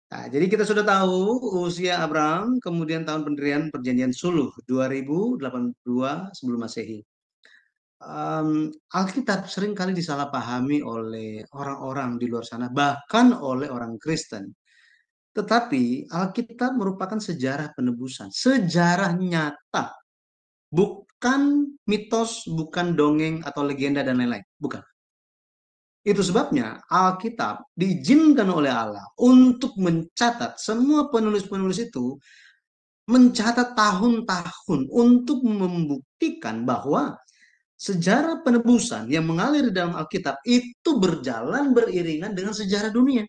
Nah, jadi kita sudah tahu usia Abraham, kemudian tahun pendirian perjanjian Suluh 2082 sebelum Masehi. Alkitab seringkali disalahpahami oleh orang-orang di luar sana, bahkan oleh orang Kristen. Tetapi Alkitab merupakan sejarah penebusan, sejarah nyata, bukan mitos, bukan dongeng atau legenda dan lain-lain, bukan. Itu sebabnya Alkitab diizinkan oleh Allah untuk mencatat, semua penulis-penulis itu mencatat tahun-tahun untuk membuktikan bahwa sejarah penebusan yang mengalir di dalam Alkitab itu berjalan beriringan dengan sejarah dunia.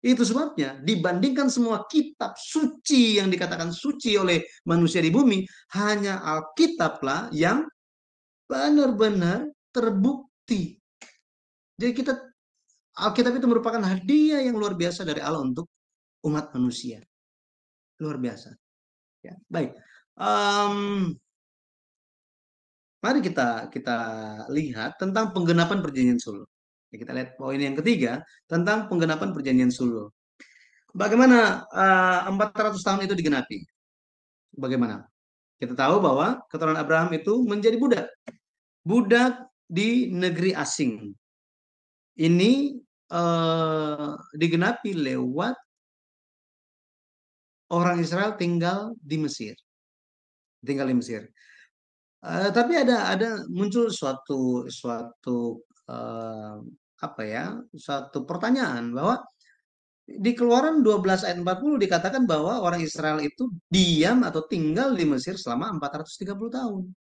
Itu sebabnya dibandingkan semua kitab suci yang dikatakan suci oleh manusia di bumi, hanya Alkitablah yang benar-benar terbukti. Jadi Alkitab itu merupakan hadiah yang luar biasa dari Allah untuk umat manusia. Luar biasa. Ya, baik. Mari kita lihat tentang penggenapan perjanjian Solo. Ya, kita lihat poin yang ketiga tentang penggenapan perjanjian Solo. Bagaimana 400 tahun itu digenapi? Bagaimana? Kita tahu bahwa keturunan Abraham itu menjadi budak. Budak di negeri asing. Ini digenapi lewat orang Israel tinggal di Mesir. Tapi ada muncul suatu pertanyaan bahwa di Keluaran 12 ayat 40 dikatakan bahwa orang Israel itu diam atau tinggal di Mesir selama 430 tahun.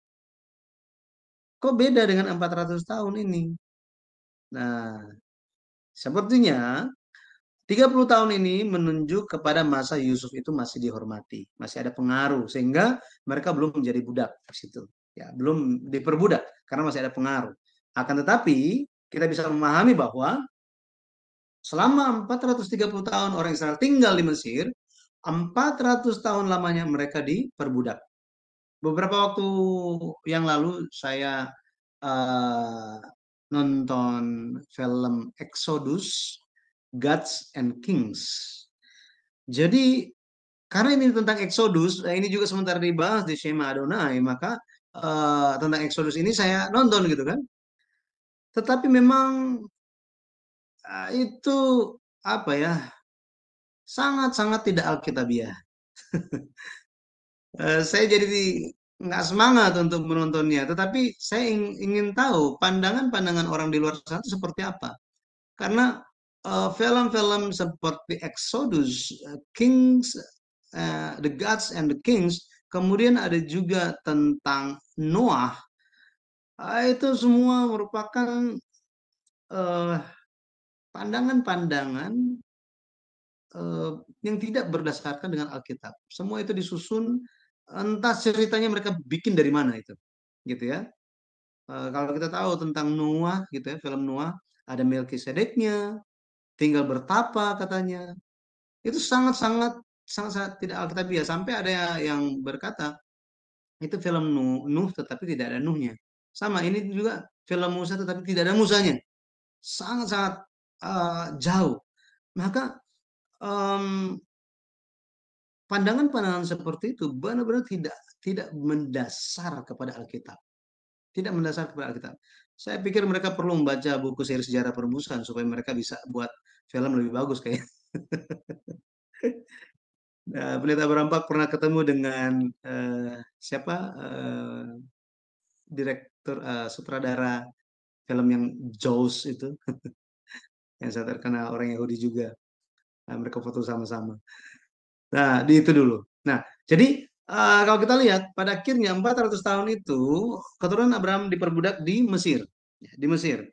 Kok beda dengan 400 tahun ini? Nah, sepertinya 30 tahun ini menunjuk kepada masa Yusuf itu masih dihormati, masih ada pengaruh sehingga mereka belum menjadi budak di situ. Ya, belum diperbudak karena masih ada pengaruh. Akan tetapi kita bisa memahami bahwa selama 430 tahun orang Israel tinggal di Mesir, 400 tahun lamanya mereka diperbudak. Beberapa waktu yang lalu saya nonton film Exodus, Gods and Kings. Jadi karena ini tentang Exodus, ini juga sementara dibahas di Shema Adonai, maka tentang Exodus ini saya nonton gitu kan. Tetapi memang itu sangat-sangat tidak alkitabiah. Saya jadi nggak semangat untuk menontonnya, tetapi saya ingin tahu pandangan-pandangan orang di luar sana itu seperti apa. Karena film-film seperti Exodus, Kings, The Gods and the Kings, kemudian ada juga tentang Noah, itu semua merupakan eh, pandangan-pandangan eh, yang tidak berdasarkan dengan Alkitab. Semua itu disusun, entah ceritanya mereka bikin dari mana itu, gitu ya. Kalau kita tahu tentang Noah, gitu ya, film Noah, ada Melkisedeknya, tinggal bertapa katanya. Itu sangat-sangat tidak alkitabiah. Sampai ada yang berkata itu film Nuh, tetapi tidak ada Nuhnya. Sama ini juga film Musa tetapi tidak ada Musanya. Sangat-sangat jauh. Maka em, pandangan-pandangan seperti itu benar-benar tidak mendasar kepada Alkitab. Tidak mendasar kepada Alkitab. Saya pikir mereka perlu membaca buku seri sejarah permusuhan supaya mereka bisa buat film lebih bagus kayak. Nah, Pendeta Berampak pernah ketemu dengan siapa direktur sutradara film yang Jaws itu, yang saya terkenal orang Yahudi juga. Nah, mereka foto sama-sama. Nah, di itu dulu. Nah, jadi kalau kita lihat pada akhirnya 400 tahun itu keturunan Abraham diperbudak di Mesir, ya, di Mesir.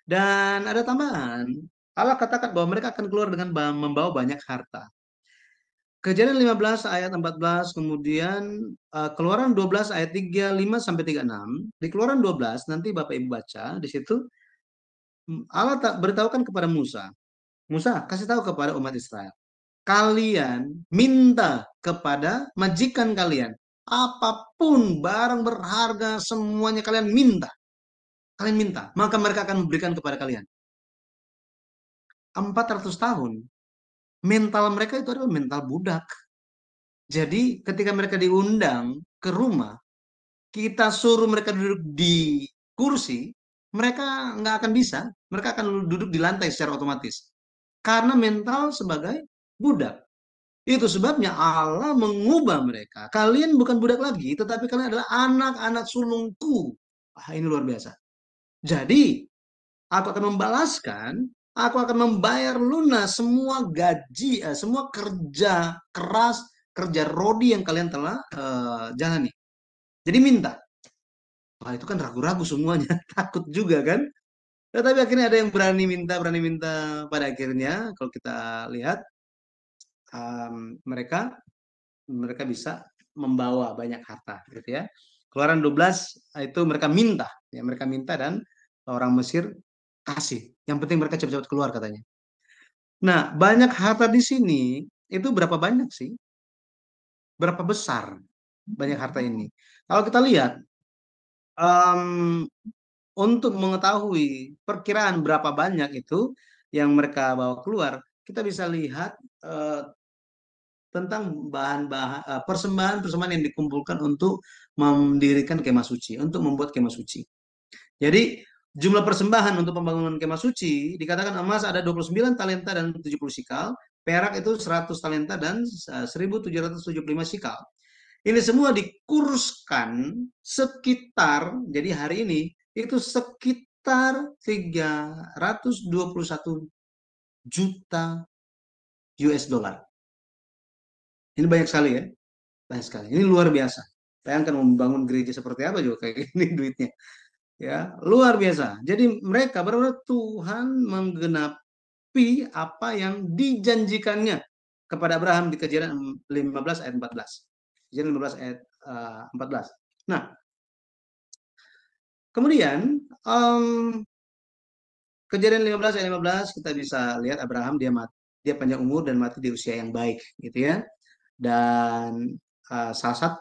Dan ada tambahan, Allah katakan bahwa mereka akan keluar dengan membawa banyak harta. Kejadian 15 ayat 14, kemudian Keluaran 12 ayat 35 sampai 36. Di Keluaran 12 nanti Bapak Ibu baca di situ Allah tak beritahukan kepada Musa. Musa, kasih tahu kepada umat Israel. Kalian minta kepada majikan kalian apapun barang berharga semuanya kalian minta. Kalian minta, maka mereka akan memberikan kepada kalian. 400 tahun mental mereka itu adalah mental budak. Jadi ketika mereka diundang ke rumah, kita suruh mereka duduk di kursi, mereka nggak akan bisa. Mereka akan duduk di lantai secara otomatis. Karena mental sebagai budak. Itu sebabnya Allah mengubah mereka. Kalian bukan budak lagi, tetapi kalian adalah anak-anak sulungku. Wah, ini luar biasa. Jadi, aku akan membalaskan, aku akan membayar lunas semua gaji, semua kerja keras, kerja rodi yang kalian telah jalani. Jadi minta. Wah, itu kan ragu-ragu semuanya, takut juga kan. Tetapi akhirnya ada yang berani minta pada akhirnya kalau kita lihat mereka bisa membawa banyak harta gitu ya. Keluaran 12 itu mereka minta, ya mereka minta dan orang Mesir kasih. Yang penting mereka cepat-cepat keluar katanya. Nah, banyak harta di sini itu berapa banyak sih? Berapa besar banyak harta ini? Kalau kita lihat um, untuk mengetahui perkiraan berapa banyak itu yang mereka bawa keluar, kita bisa lihat tentang persembahan-persembahan yang dikumpulkan untuk mendirikan kemah suci, untuk membuat kemah suci. Jadi jumlah persembahan untuk pembangunan kemah suci dikatakan emas ada 29 talenta dan 70 sikal, perak itu 100 talenta dan 1775 sikal. Ini semua dikurskan sekitar, jadi hari ini itu sekitar 321 juta US dollar. Ini banyak sekali ya, banyak sekali. Ini luar biasa. Bayangkan membangun gereja seperti apa juga kayak gini duitnya. Ya, luar biasa. Jadi mereka benar-benar Tuhan menggenapi apa yang dijanjikannya kepada Abraham di Kejadian 15 ayat 14. Kejadian 15 ayat 14. Nah, kemudian Kejadian 15 ayat 15 kita bisa lihat Abraham dia panjang umur dan mati di usia yang baik gitu ya. Dan salah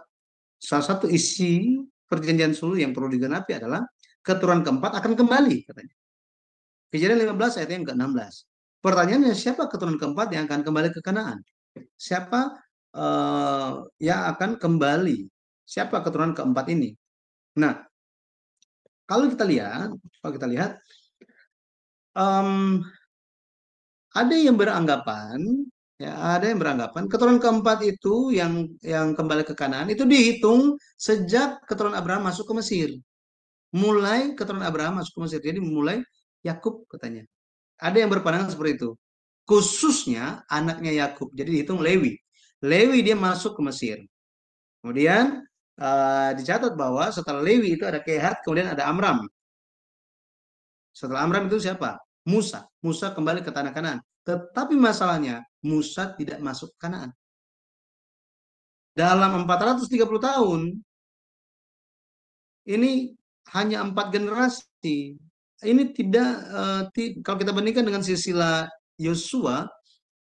satu isi perjanjian suluh yang perlu digenapi adalah keturunan keempat akan kembali katanya. Kejadian 15 ayat yang ke-16. Pertanyaannya siapa keturunan keempat yang akan kembali ke Kanaan? Siapa yang akan kembali? Siapa keturunan keempat ini? Nah, kalau kita lihat ada yang beranggapan keturunan keempat itu yang kembali ke Kanaan itu dihitung sejak keturunan Abraham masuk ke Mesir. Mulai keturunan Abraham masuk ke Mesir. Jadi mulai Yakub katanya. Ada yang berpandangan seperti itu. Khususnya anaknya Yakub. Jadi dihitung Lewi. Lewi dia masuk ke Mesir. Kemudian dicatat bahwa setelah Lewi itu ada Kehat, kemudian ada Amram. Setelah Amram itu siapa? Musa. Musa kembali ke tanah Kanaan. Tetapi masalahnya Musa tidak masuk ke Kanaan. Dalam 430 tahun ini hanya 4 generasi. Ini tidak kalau kita bandingkan dengan silsilah Yosua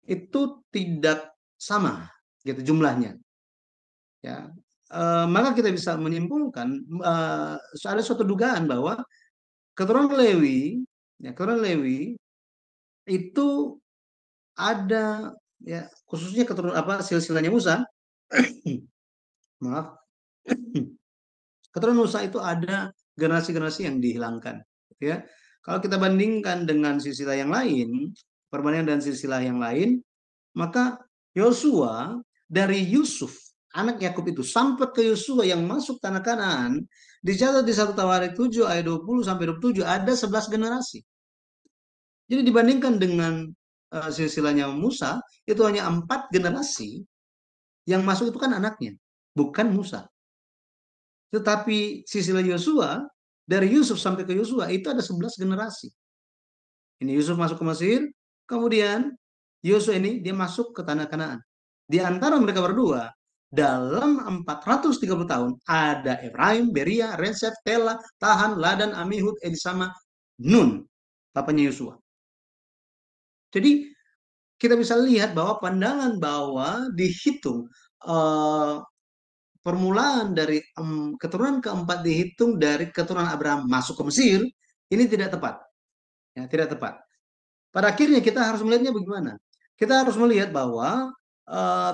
itu tidak sama gitu jumlahnya. Ya, maka kita bisa menyimpulkan ada suatu dugaan bahwa keturunan Lewi, ya, keturunan Lewi itu ada, ya, khususnya keturunan silsilahnya Musa, maaf, keturunan Musa itu ada generasi-generasi yang dihilangkan, ya. Kalau kita bandingkan dengan silsilah yang lain, perbandingan dengan silsilah yang lain, maka Yosua dari Yusuf anak Yakub itu sampai ke Yosua yang masuk tanah Kanaan, dicatat di 1 Tawarik 7 ayat 20 sampai 27 ada 11 generasi. Jadi dibandingkan dengan silsilahnya Musa, itu hanya 4 generasi yang masuk itu kan anaknya, bukan Musa. Tetapi silsilah Yosua dari Yusuf sampai ke Yosua itu ada 11 generasi. Ini Yusuf masuk ke Mesir, kemudian Yosua ini dia masuk ke tanah Kanaan. Di antara mereka berdua, dalam 430 tahun, ada Efraim, Beria, Resef, Tela, Tahan, Ladan, Amihud, Elisama, Nun, papanya Yosua. Jadi kita bisa lihat bahwa pandangan bahwa dihitung permulaan dari keturunan keempat dihitung dari keturunan Abraham masuk ke Mesir, ini tidak tepat. Ya, tidak tepat. Pada akhirnya kita harus melihatnya bagaimana? Kita harus melihat bahwa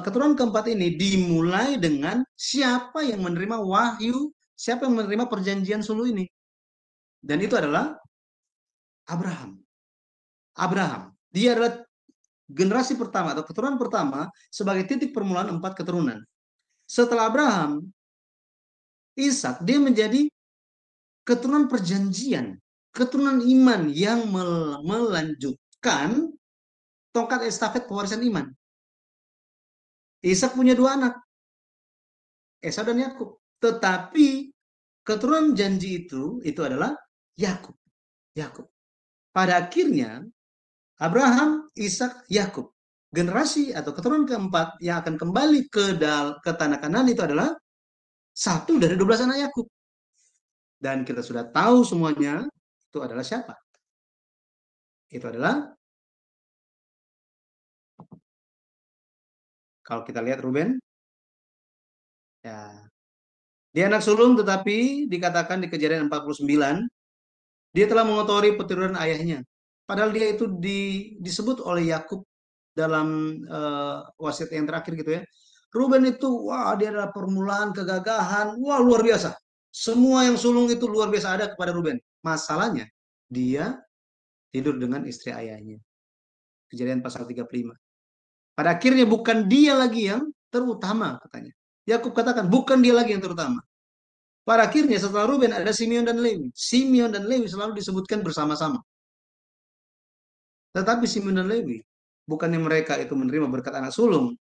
keturunan keempat ini dimulai dengan siapa yang menerima wahyu, siapa yang menerima perjanjian suluh ini. Dan itu adalah Abraham. Abraham. Dia adalah generasi pertama atau keturunan pertama sebagai titik permulaan 4 keturunan. Setelah Abraham, Ishak, dia menjadi keturunan perjanjian, keturunan iman yang melanjutkan tongkat estafet pewarisan iman. Ishak punya 2 anak, Esau dan Yakub. Tetapi keturunan janji itu adalah Yakub. Yakub. Pada akhirnya Abraham, Ishak, Yakub. Generasi atau keturunan keempat yang akan kembali ke tanah Kanaan itu adalah 1 dari 12 anak Yakub. Dan kita sudah tahu semuanya itu adalah siapa? Itu adalah, kalau kita lihat Ruben, ya, dia anak sulung tetapi dikatakan di Kejadian 49 dia telah mengotori peturunan ayahnya. Padahal dia itu disebut oleh Yakub dalam wasiat yang terakhir gitu ya. Ruben itu, wah, dia adalah permulaan kegagahan, wah, luar biasa. Semua yang sulung itu luar biasa ada kepada Ruben. Masalahnya dia tidur dengan istri ayahnya. Kejadian pasal 35. Pada akhirnya bukan dia lagi yang terutama katanya. Yakub katakan bukan dia lagi yang terutama. Pada akhirnya setelah Ruben ada Simeon dan Lewi. Simeon dan Lewi selalu disebutkan bersama-sama. Tetapi Simeon dan Lewi, bukannya mereka itu menerima berkat anak sulung.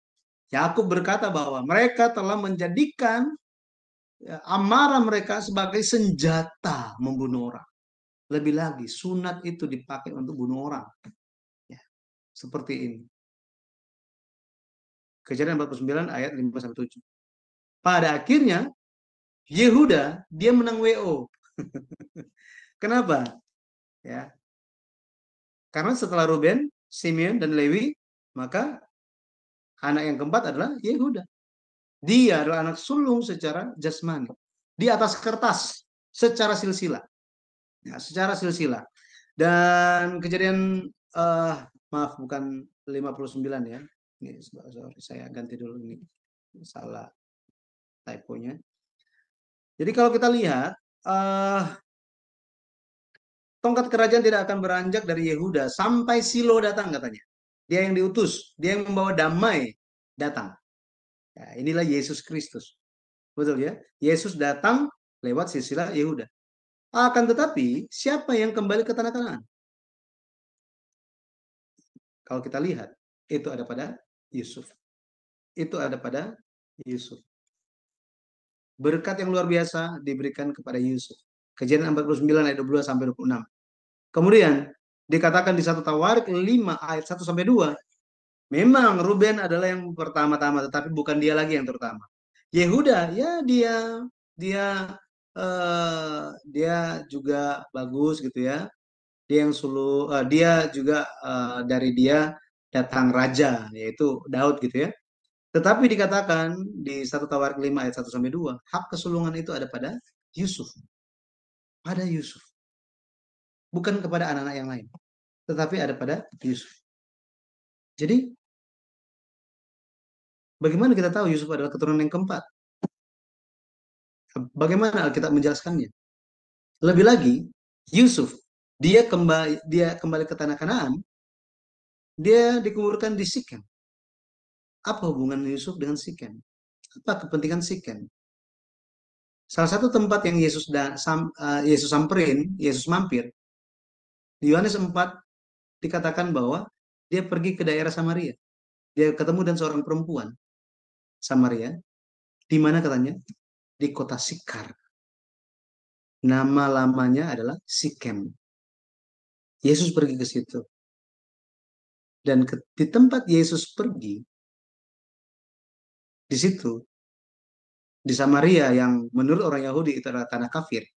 Yakub berkata bahwa mereka telah menjadikan amarah mereka sebagai senjata membunuh orang. Lebih lagi, sunat itu dipakai untuk bunuh orang. Ya, seperti ini. Kejadian 49 ayat 5-7. Pada akhirnya, Yehuda, dia menang WO. Kenapa? Ya. Karena setelah Ruben, Simeon, dan Lewi, maka anak yang keempat adalah Yehuda. Dia adalah anak sulung secara jasmani. Di atas kertas, secara silsilah. Ya, secara silsilah. Dan kejadian, maaf, bukan 59 ya. Ini, sorry, saya ganti dulu ini. Salah typonya. Jadi kalau kita lihat, tongkat kerajaan tidak akan beranjak dari Yehuda sampai Silo datang katanya. Dia yang diutus, dia yang membawa damai datang. Ya, inilah Yesus Kristus. Betul ya? Yesus datang lewat silsilah Yehuda. Akan tetapi, siapa yang kembali ke tanah Kanaan? Kalau kita lihat, itu ada pada Yusuf. Itu ada pada Yusuf. Berkat yang luar biasa diberikan kepada Yusuf. Kejadian 49 ayat 22 sampai 26. Kemudian dikatakan di 1 Tawarik 5 ayat 1 sampai 2, memang Ruben adalah yang pertama-tama, tetapi bukan dia lagi yang terutama. Yehuda, ya dia dia juga bagus gitu ya. Dia yang dia juga dari dia datang raja, yaitu Daud gitu ya. Tetapi dikatakan di 1 Tawarik 5 ayat 1 sampai 2, hak kesulungan itu ada pada Yusuf. Pada Yusuf. Bukan kepada anak-anak yang lain, tetapi ada pada Yusuf. Jadi bagaimana kita tahu Yusuf adalah keturunan yang keempat? Bagaimana Alkitab menjelaskannya? Lebih lagi, Yusuf dia kembali ke tanah Kanaan, dia dikuburkan di Sikem. Apa hubungan Yusuf dengan Sikem? Apa kepentingan Sikem? Salah satu tempat yang Yesus samperin, Yesus mampir, di Yohanes 4 dikatakan bahwa dia pergi ke daerah Samaria. Dia ketemu dengan seorang perempuan Samaria, di mana katanya? Di kota Sikar. Nama lamanya adalah Sikem. Yesus pergi ke situ. Dan di tempat Yesus pergi, di situ, di Samaria yang menurut orang Yahudi itu adalah tanah kafir,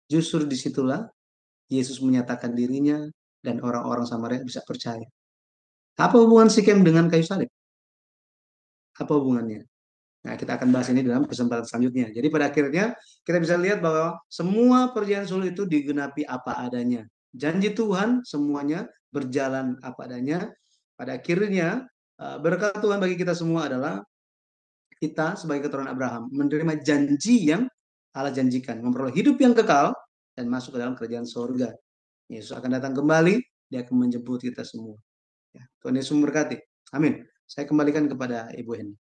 justru disitulah Yesus menyatakan dirinya dan orang-orang Samaria bisa percaya. Apa hubungan Sikem dengan kayu salib? Apa hubungannya? Nah, kita akan bahas ini dalam kesempatan selanjutnya. Jadi pada akhirnya kita bisa lihat bahwa semua perjanjian sulh itu digenapi apa adanya. Janji Tuhan semuanya berjalan apa adanya. Pada akhirnya berkat Tuhan bagi kita semua adalah kita sebagai keturunan Abraham menerima janji yang Allah janjikan, memperoleh hidup yang kekal dan masuk ke dalam kerajaan surga. Yesus akan datang kembali, dia akan menjemput kita semua. Ya, Tuhan Yesus memberkati. Amin. Saya kembalikan kepada Ibu Henny.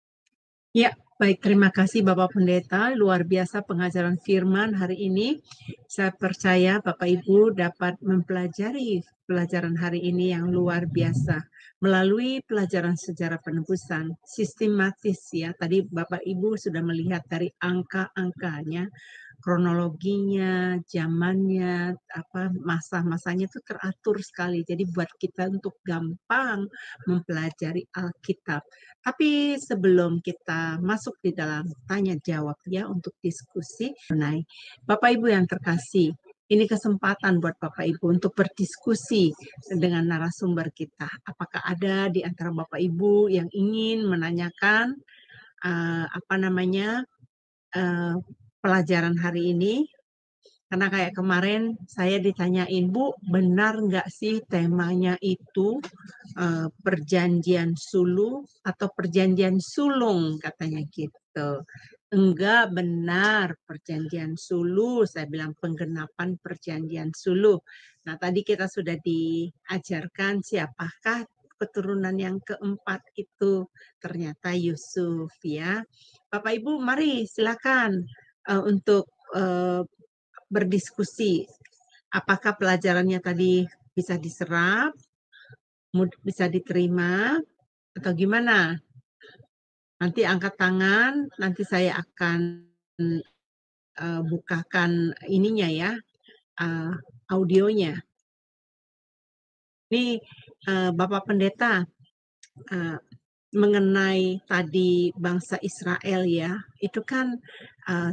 Ya, baik. Terima kasih Bapak Pendeta. Luar biasa pengajaran firman hari ini. Saya percaya Bapak Ibu dapat mempelajari pelajaran hari ini yang luar biasa. Melalui pelajaran sejarah penebusan, sistematis ya. Tadi Bapak Ibu sudah melihat dari angka-angkanya, kronologinya, zamannya, masa-masanya itu teratur sekali. Jadi buat kita untuk gampang mempelajari Alkitab. Tapi sebelum kita masuk di dalam tanya jawab ya untuk diskusi mengenai Bapak Ibu yang terkasih, ini kesempatan buat Bapak Ibu untuk berdiskusi dengan narasumber kita. Apakah ada di antara Bapak Ibu yang ingin menanyakan pelajaran hari ini? Karena kayak kemarin saya ditanyain, Bu, benar nggak sih temanya itu perjanjian sulu atau perjanjian sulung, katanya gitu. Enggak benar perjanjian sulu, saya bilang penggenapan perjanjian sulu. Nah, tadi kita sudah diajarkan siapakah keturunan yang keempat itu, ternyata Yusuf ya. Bapak Ibu, mari silakan untuk berdiskusi. Apakah pelajarannya tadi bisa diserap, bisa diterima, atau gimana? Nanti angkat tangan, nanti saya akan bukakan ininya ya, audionya. Ini Bapak Pendeta, mengenai tadi bangsa Israel ya, itu kan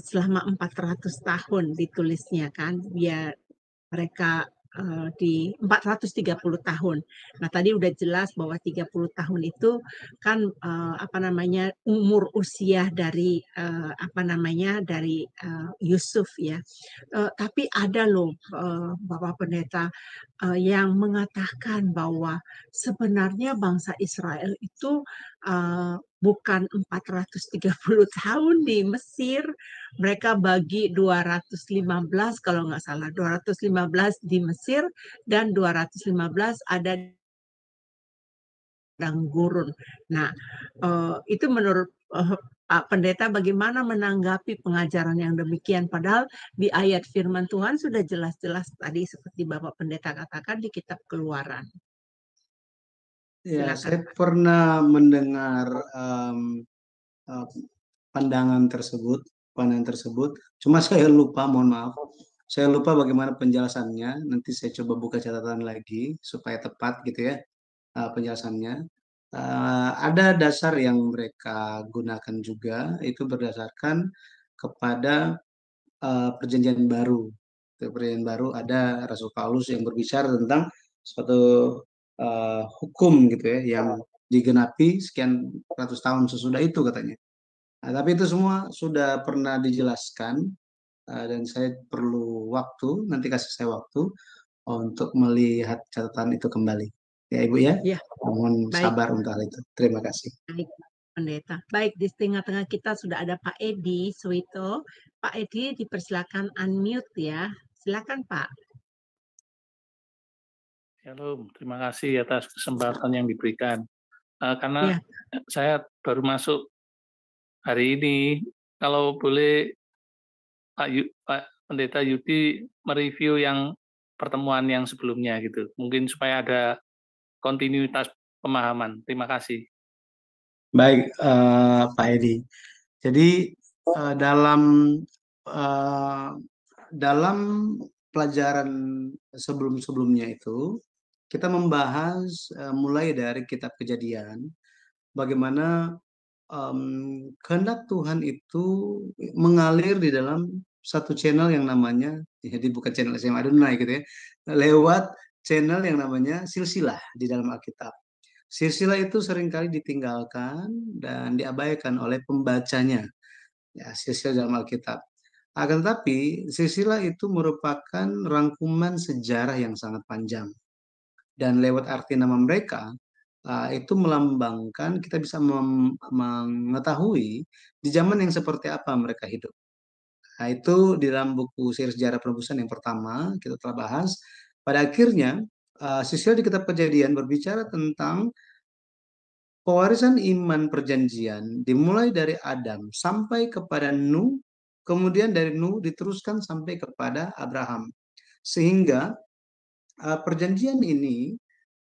selama 400 tahun ditulisnya kan, biar mereka di 430 tahun. Nah, tadi udah jelas bahwa 30 tahun itu kan umur usia dari dari Yusuf ya. Tapi ada loh Bapak Pendeta yang mengatakan bahwa sebenarnya bangsa Israel itu bukan 430 tahun di Mesir, mereka bagi 215 kalau nggak salah, 215 di Mesir dan 215 ada padang gurun. Nah, itu menurut Pak Pendeta bagaimana menanggapi pengajaran yang demikian? Padahal di ayat firman Tuhan sudah jelas-jelas tadi seperti Bapak Pendeta katakan di kitab Keluaran. Ya, Silakan. saya pernah mendengar uh, pandangan tersebut. Cuma saya lupa, mohon maaf. Saya lupa bagaimana penjelasannya. Nanti saya coba buka catatan lagi supaya tepat gitu ya penjelasannya. Ada dasar yang mereka gunakan juga, itu berdasarkan kepada perjanjian baru. Di perjanjian baru ada Rasul Paulus yang berbicara tentang suatu hukum gitu ya, yang digenapi sekian ratus tahun sesudah itu katanya. Nah, tapi itu semua sudah pernah dijelaskan dan saya perlu waktu, nanti kasih saya waktu untuk melihat catatan itu kembali. Ya Ibu ya, Ya, mohon baik. sabar untuk hal itu. Terima kasih. Baik, Pendeta. Baik, di tengah-tengah kita sudah ada Pak Edi Suwito. Pak Edi dipersilakan unmute ya. Silakan Pak. Shalom, terima kasih atas kesempatan yang diberikan. Karena Ya. saya baru masuk hari ini, kalau boleh Pak Pendeta Yudi mereview yang pertemuan yang sebelumnya gitu, mungkin supaya ada kontinuitas pemahaman. Terima kasih. Baik, Pak Edi. Jadi dalam uh, dalam pelajaran sebelum-sebelumnya itu kita membahas mulai dari Kitab Kejadian, bagaimana kehendak Tuhan itu mengalir di dalam satu channel yang namanya, jadi bukan channel SMA Adonai gitu ya, lewat channel yang namanya silsilah di dalam Alkitab. Silsilah itu seringkali ditinggalkan dan diabaikan oleh pembacanya, ya, silsilah dalam Alkitab. Akan tetapi, silsilah itu merupakan rangkuman sejarah yang sangat panjang. Dan lewat arti nama mereka, itu melambangkan kita bisa mengetahui di zaman yang seperti apa mereka hidup. Nah, itu di dalam buku Siri Sejarah Penebusan yang pertama kita telah bahas. Pada akhirnya, silsilah di Kitab Kejadian berbicara tentang pewarisan iman perjanjian dimulai dari Adam sampai kepada Nuh, kemudian dari Nuh diteruskan sampai kepada Abraham. Sehingga perjanjian ini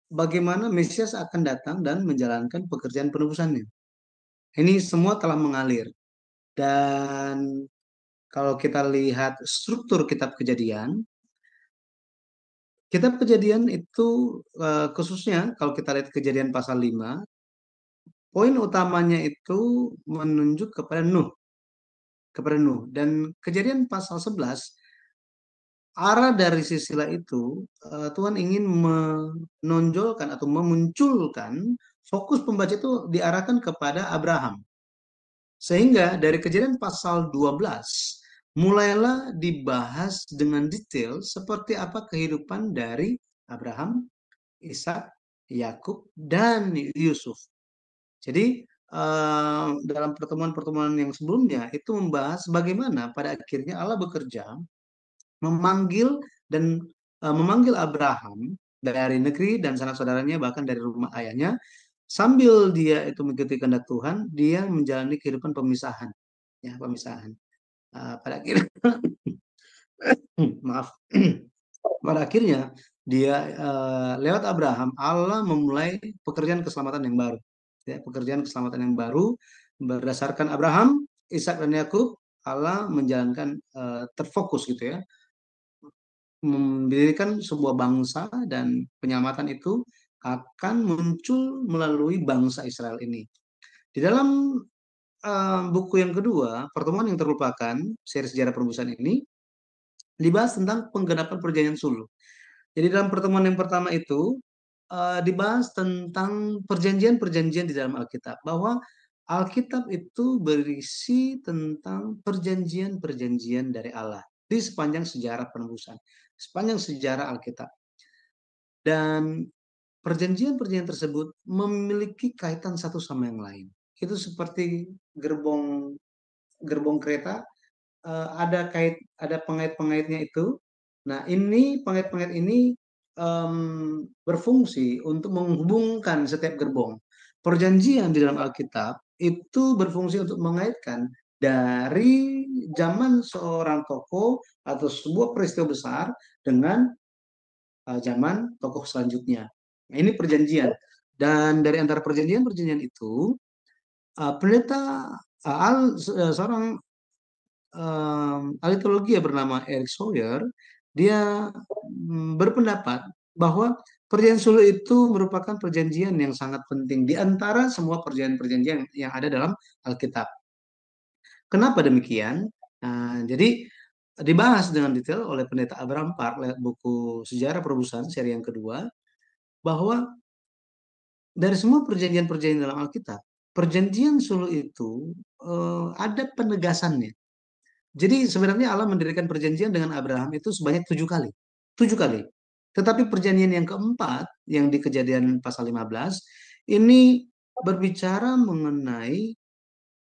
bagaimana Mesias akan datang dan menjalankan pekerjaan penebusannya. Ini semua telah mengalir. Dan kalau kita lihat struktur kitab Kejadian, kitab Kejadian itu khususnya kalau kita lihat Kejadian pasal 5, poin utamanya itu menunjuk kepada Nuh. Dan Kejadian pasal 11, arah dari silsilah itu Tuhan ingin menonjolkan atau memunculkan fokus pembaca itu diarahkan kepada Abraham. Sehingga dari Kejadian pasal 12 mulailah dibahas dengan detail seperti apa kehidupan dari Abraham, Ishak, Yakub, dan Yusuf. Jadi dalam pertemuan-pertemuan yang sebelumnya itu membahas bagaimana pada akhirnya Allah bekerja memanggil Abraham dari negeri dan sanak saudaranya, bahkan dari rumah ayahnya, sambil dia itu mengikuti kehendak Tuhan, dia menjalani kehidupan pemisahan, ya pemisahan. Pada akhirnya, maaf, pada akhirnya dia lewat Abraham, Allah memulai pekerjaan keselamatan yang baru, ya, pekerjaan keselamatan yang baru berdasarkan Abraham, Ishak dan Yakub. Allah menjalankan terfokus gitu ya, mendirikan sebuah bangsa, dan penyelamatan itu akan muncul melalui bangsa Israel ini. Di dalam buku yang kedua, Pertemuan yang Terlupakan, seri sejarah penebusan ini, dibahas tentang penggenapan perjanjian sulh. Jadi dalam pertemuan yang pertama itu, dibahas tentang perjanjian-perjanjian di dalam Alkitab, bahwa Alkitab itu berisi tentang perjanjian-perjanjian dari Allah di sepanjang sejarah penebusan, sepanjang sejarah Alkitab. Dan perjanjian-perjanjian tersebut memiliki kaitan satu sama yang lain. Itu seperti gerbong kereta, ada pengait-pengaitnya itu. Nah, ini pengait-pengait ini berfungsi untuk menghubungkan setiap gerbong. Perjanjian di dalam Alkitab itu berfungsi untuk mengaitkan dari zaman seorang tokoh atau sebuah peristiwa besar dengan zaman tokoh selanjutnya. Nah, ini perjanjian. Dan dari antara perjanjian-perjanjian itu, seorang ahli teologi yang bernama Eric Sawyer, dia berpendapat bahwa perjanjian sulh itu merupakan perjanjian yang sangat penting di antara semua perjanjian-perjanjian yang ada dalam Alkitab. Kenapa demikian? Nah, jadi dibahas dengan detail oleh Pendeta Abraham Park lewat buku Sejarah Perebusan seri yang kedua, bahwa dari semua perjanjian-perjanjian dalam Alkitab, perjanjian sulh itu ada penegasannya. Jadi sebenarnya Allah mendirikan perjanjian dengan Abraham itu sebanyak 7 kali. 7 kali. Tetapi perjanjian yang keempat, yang di Kejadian pasal 15, ini berbicara mengenai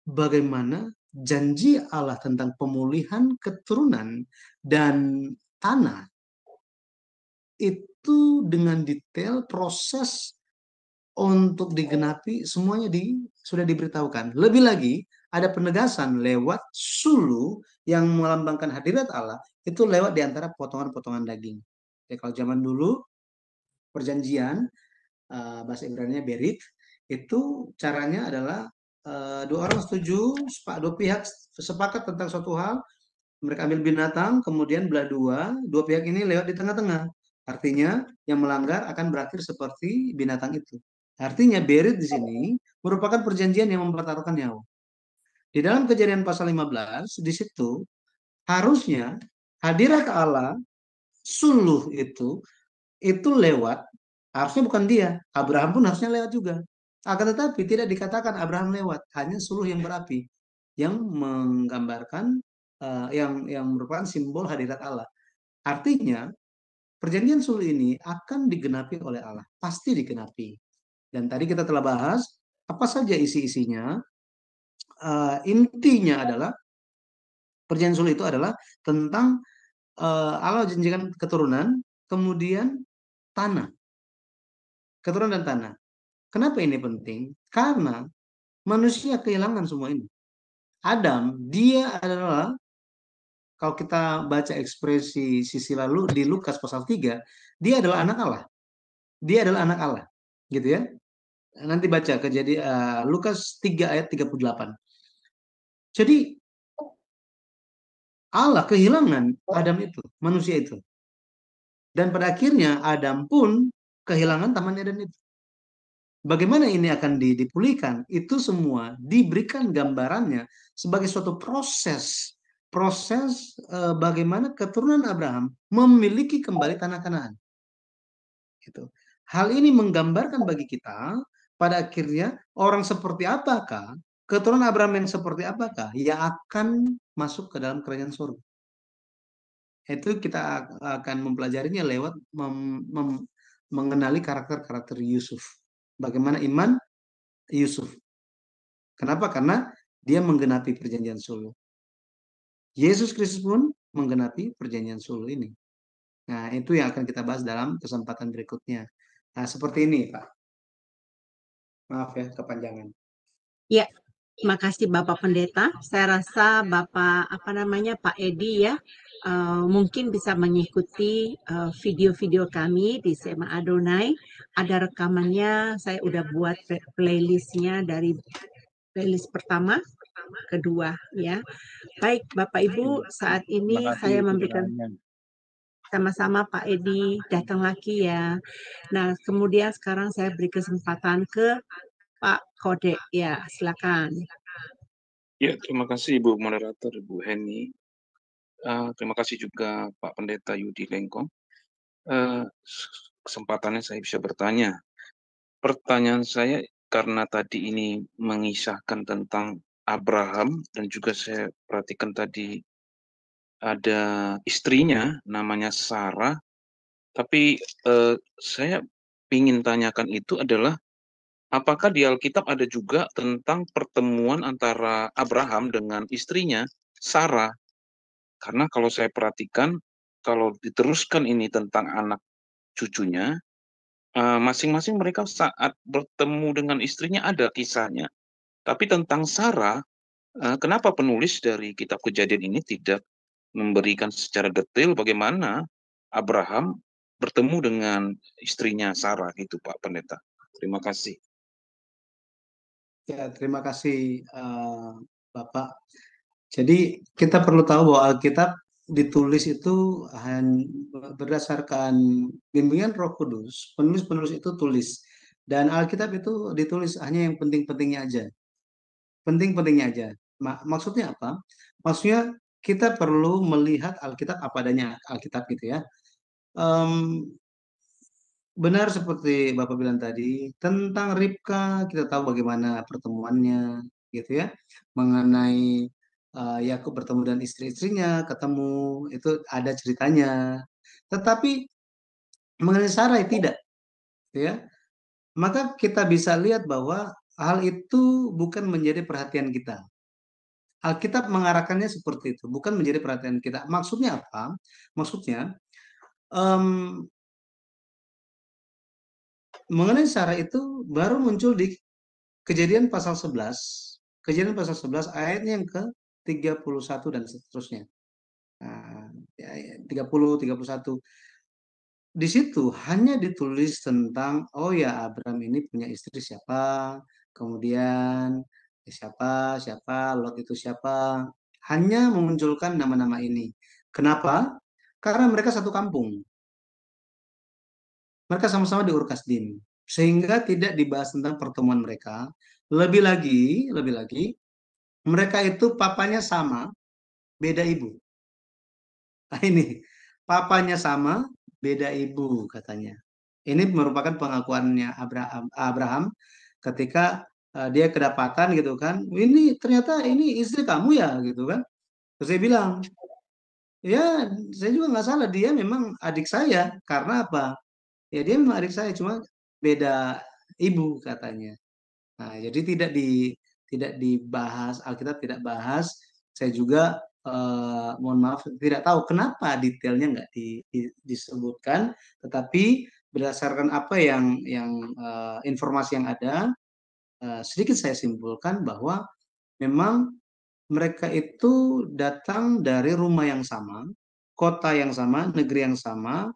bagaimana janji Allah tentang pemulihan keturunan dan tanah itu dengan detail proses untuk digenapi semuanya sudah diberitahukan. Lebih lagi, ada penegasan lewat sulu yang melambangkan hadirat Allah itu lewat di antara potongan-potongan daging. Jadi kalau zaman dulu perjanjian bahasa Ibrani-nya berit, itu caranya adalah dua orang setuju, dua pihak sepakat tentang suatu hal, mereka ambil binatang, kemudian belah dua pihak ini lewat di tengah-tengah. Artinya yang melanggar akan berakhir seperti binatang itu. Artinya berit di sini merupakan perjanjian yang mempertaruhkan nyawa. Di dalam Kejadian pasal 15, di situ harusnya hadirat Allah, suluh itu lewat, harusnya bukan dia, Abraham pun harusnya lewat juga. Akan tetapi tidak dikatakan Abraham lewat, hanya suluh yang berapi, yang menggambarkan, yang merupakan simbol hadirat Allah. Artinya, perjanjian suluh ini akan digenapi oleh Allah, pasti digenapi. Dan tadi kita telah bahas apa saja isi-isinya. Intinya adalah perjanjian sulh itu adalah tentang Allah janjikan keturunan, kemudian tanah, keturunan dan tanah. Kenapa ini penting? Karena manusia kehilangan semua ini. Adam, dia adalah, kalau kita baca ekspresi sisi lalu di Lukas pasal 3, dia adalah anak Allah. Dia adalah anak Allah. Gitu ya. Nanti baca Kejadian Lukas 3 ayat 38. Jadi Allah kehilangan Adam itu, manusia itu. Dan pada akhirnya Adam pun kehilangan Taman Eden itu. Bagaimana ini akan dipulihkan? Itu semua diberikan gambarannya sebagai suatu proses bagaimana keturunan Abraham memiliki kembali tanah Kanaan. Gitu. Hal ini menggambarkan bagi kita pada akhirnya orang seperti apakah, keturunan Abraham yang seperti apakah yang akan masuk ke dalam kerajaan surga. Itu kita akan mempelajarinya lewat mengenali karakter-karakter Yusuf. Bagaimana iman Yusuf. Kenapa? Karena dia menggenapi perjanjian sulh. Yesus Kristus pun menggenapi perjanjian sulh ini. Nah, itu yang akan kita bahas dalam kesempatan berikutnya. Nah, seperti ini, Pak. Maaf ya, kepanjangan. Ya, terima kasih Bapak Pendeta. Saya rasa Bapak Pak Edi ya, mungkin bisa mengikuti video-video kami di Sema Adonai. Ada rekamannya, saya udah buat playlistnya dari playlist pertama, kedua ya. Baik Bapak Ibu, saat ini saya memberikan sama-sama Pak Edi, datang lagi ya. Nah, kemudian sekarang saya beri kesempatan ke Pak Kode, ya silakan. Ya, terima kasih Ibu Moderator, Ibu Heni. Terima kasih juga Pak Pendeta Yudi Lengkong. Kesempatannya saya bisa bertanya. Pertanyaan saya karena tadi ini mengisahkan tentang Abraham dan juga saya perhatikan tadi ada istrinya namanya Sarah. Tapi saya ingin tanyakan itu adalah apakah di Alkitab ada juga tentang pertemuan antara Abraham dengan istrinya, Sarah? Karena kalau saya perhatikan, kalau diteruskan ini tentang anak cucunya, masing-masing mereka saat bertemu dengan istrinya ada kisahnya. Tapi tentang Sarah, kenapa penulis dari kitab Kejadian ini tidak memberikan secara detail bagaimana Abraham bertemu dengan istrinya Sarah, gitu Pak Pendeta? Terima kasih. Ya, terima kasih Bapak. Jadi kita perlu tahu bahwa Alkitab ditulis itu berdasarkan bimbingan Roh Kudus. Penulis-penulis itu tulis. Dan Alkitab itu ditulis hanya yang penting-pentingnya aja. Penting-pentingnya aja. Maksudnya apa? Maksudnya kita perlu melihat Alkitab apa adanya Alkitab gitu ya. Benar seperti Bapak bilang tadi, tentang Ribka kita tahu bagaimana pertemuannya gitu ya. Mengenai Yakub bertemu dengan istri-istrinya, ketemu, itu ada ceritanya. Tetapi mengenai Sarai tidak, gitu ya. Maka kita bisa lihat bahwa hal itu bukan menjadi perhatian kita. Alkitab mengarahkannya seperti itu, bukan menjadi perhatian kita. Maksudnya apa? Maksudnya mengenai Sarah itu baru muncul di Kejadian pasal 11. Kejadian pasal 11 ayatnya yang ke-31 dan seterusnya. Nah, 30, 31. Di situ hanya ditulis tentang, oh ya Abraham ini punya istri siapa, kemudian siapa, Lot itu siapa. Hanya memunculkan nama-nama ini. Kenapa? Karena mereka satu kampung. Mereka sama-sama di Ur Kasdim, sehingga tidak dibahas tentang pertemuan mereka. Lebih lagi, mereka itu papanya sama, beda ibu. Nah ini, papanya sama, beda ibu katanya. Ini merupakan pengakuannya Abraham ketika dia kedapatan gitu kan. Ini ternyata ini istri kamu ya gitu kan. Terus dia bilang, ya saya juga nggak salah, dia memang adik saya. Karena apa? Ya dia memang adik saya, cuma beda ibu katanya. Nah, jadi tidak dibahas, Alkitab tidak bahas. Saya juga mohon maaf tidak tahu kenapa detailnya nggak disebutkan, tetapi berdasarkan apa yang informasi yang ada, sedikit saya simpulkan bahwa memang mereka itu datang dari rumah yang sama, kota yang sama, negeri yang sama,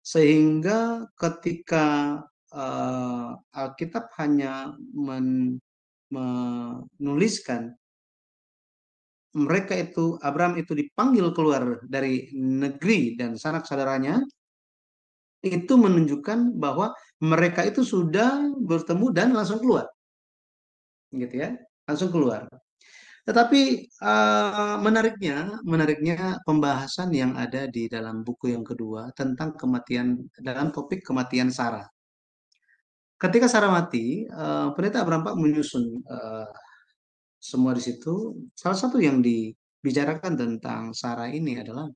sehingga ketika Alkitab hanya menuliskan mereka itu, Abraham itu dipanggil keluar dari negeri dan sanak saudaranya, itu menunjukkan bahwa mereka itu sudah bertemu dan langsung keluar, gitu ya, langsung keluar. Tetapi menariknya pembahasan yang ada di dalam buku yang kedua tentang kematian, dalam topik kematian Sarah. Ketika Sarah mati, pendeta Abraham Pak menyusun semua di situ. Salah satu yang dibicarakan tentang Sarah ini adalah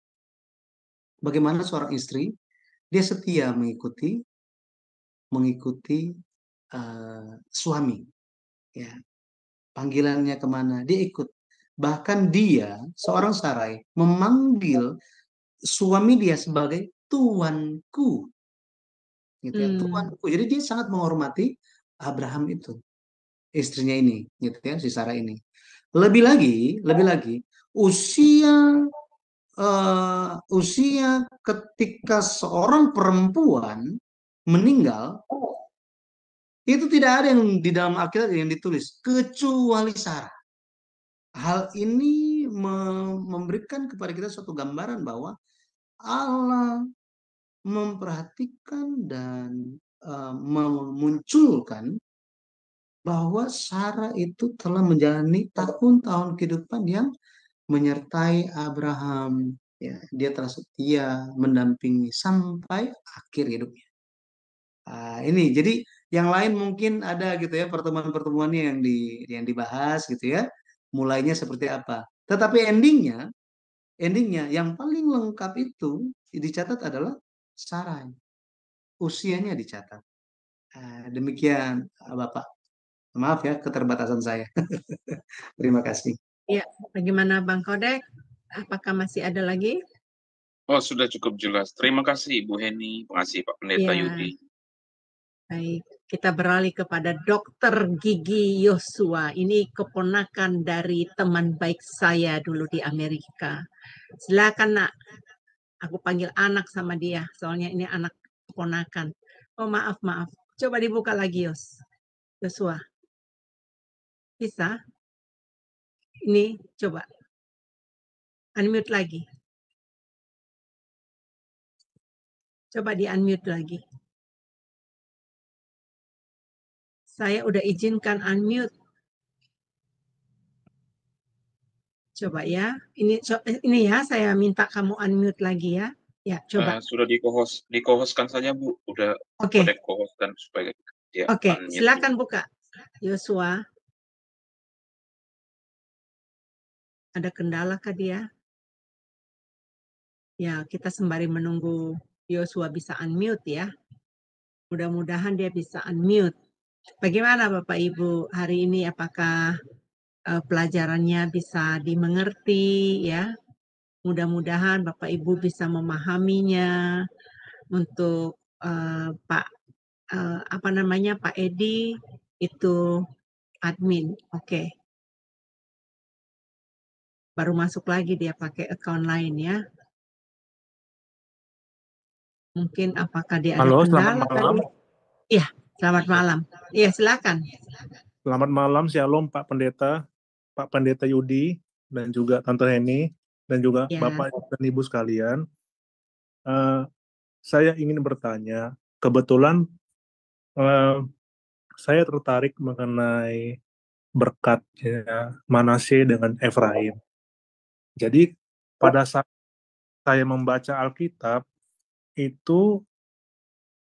bagaimana seorang istri dia setia mengikuti suami, ya, panggilannya kemana dia ikut. Bahkan dia, seorang Sarai, memanggil suami dia sebagai tuanku, gitu ya, tuanku. Jadi dia sangat menghormati Abraham itu, istrinya ini, gitu ya, si Sarah ini. Lebih lagi, usia ketika seorang perempuan meninggal itu tidak ada yang di dalam Alkitab yang ditulis kecuali Sarah. Hal ini memberikan kepada kita suatu gambaran bahwa Allah memperhatikan dan memunculkan bahwa Sarah itu telah menjalani tahun-tahun kehidupan yang menyertai Abraham. Ya, dia telah setia mendampingi sampai akhir hidupnya. Ini jadi yang lain mungkin ada gitu ya pertemuan-pertemuannya yang dibahas gitu ya. Mulainya seperti apa. Tetapi endingnya yang paling lengkap itu dicatat adalah Sarai. Usianya dicatat. Demikian Bapak. Maaf ya keterbatasan saya. Terima kasih. Ya, bagaimana Bang Kodek? Apakah masih ada lagi? Oh, sudah cukup jelas. Terima kasih Ibu Heni, terima kasih Pak Pendeta Yudi. Baik, kita beralih kepada Dokter Gigi Yosua. Ini keponakan dari teman baik saya dulu di Amerika. Silakan Nak, aku panggil anak sama dia, soalnya ini anak keponakan. Oh maaf, Coba dibuka lagi, Yosua. Bisa? Ini coba unmute lagi. Coba di unmute lagi. Saya udah izinkan unmute. Coba ya. Ini ya, saya minta kamu unmute lagi ya. Ya, coba. Sudah di-co-hostkan saja, Bu. Udah Oke. co-hostkan supaya dia Oke, unmute. silakan buka. Yosua. Ada kendala kah dia? Ya, kita sembari menunggu Yosua bisa unmute ya. Mudah-mudahan dia bisa unmute. Bagaimana Bapak Ibu hari ini? Apakah pelajarannya bisa dimengerti ya? Mudah-mudahan Bapak Ibu bisa memahaminya. Untuk Pak Pak Edi itu admin. Oke. Baru masuk lagi dia pakai account lain ya. Mungkin apakah dia ada Halo, kendala selamat malam. tadi? Iya, selamat malam. Iya, silakan. Selamat malam, Shalom Pak Pendeta Yudi, dan juga Tante Heni, dan juga Ya. Bapak dan Ibu sekalian. Saya ingin bertanya, kebetulan saya tertarik mengenai berkatnya Manasye dengan Efraim. Jadi pada saat saya membaca Alkitab, itu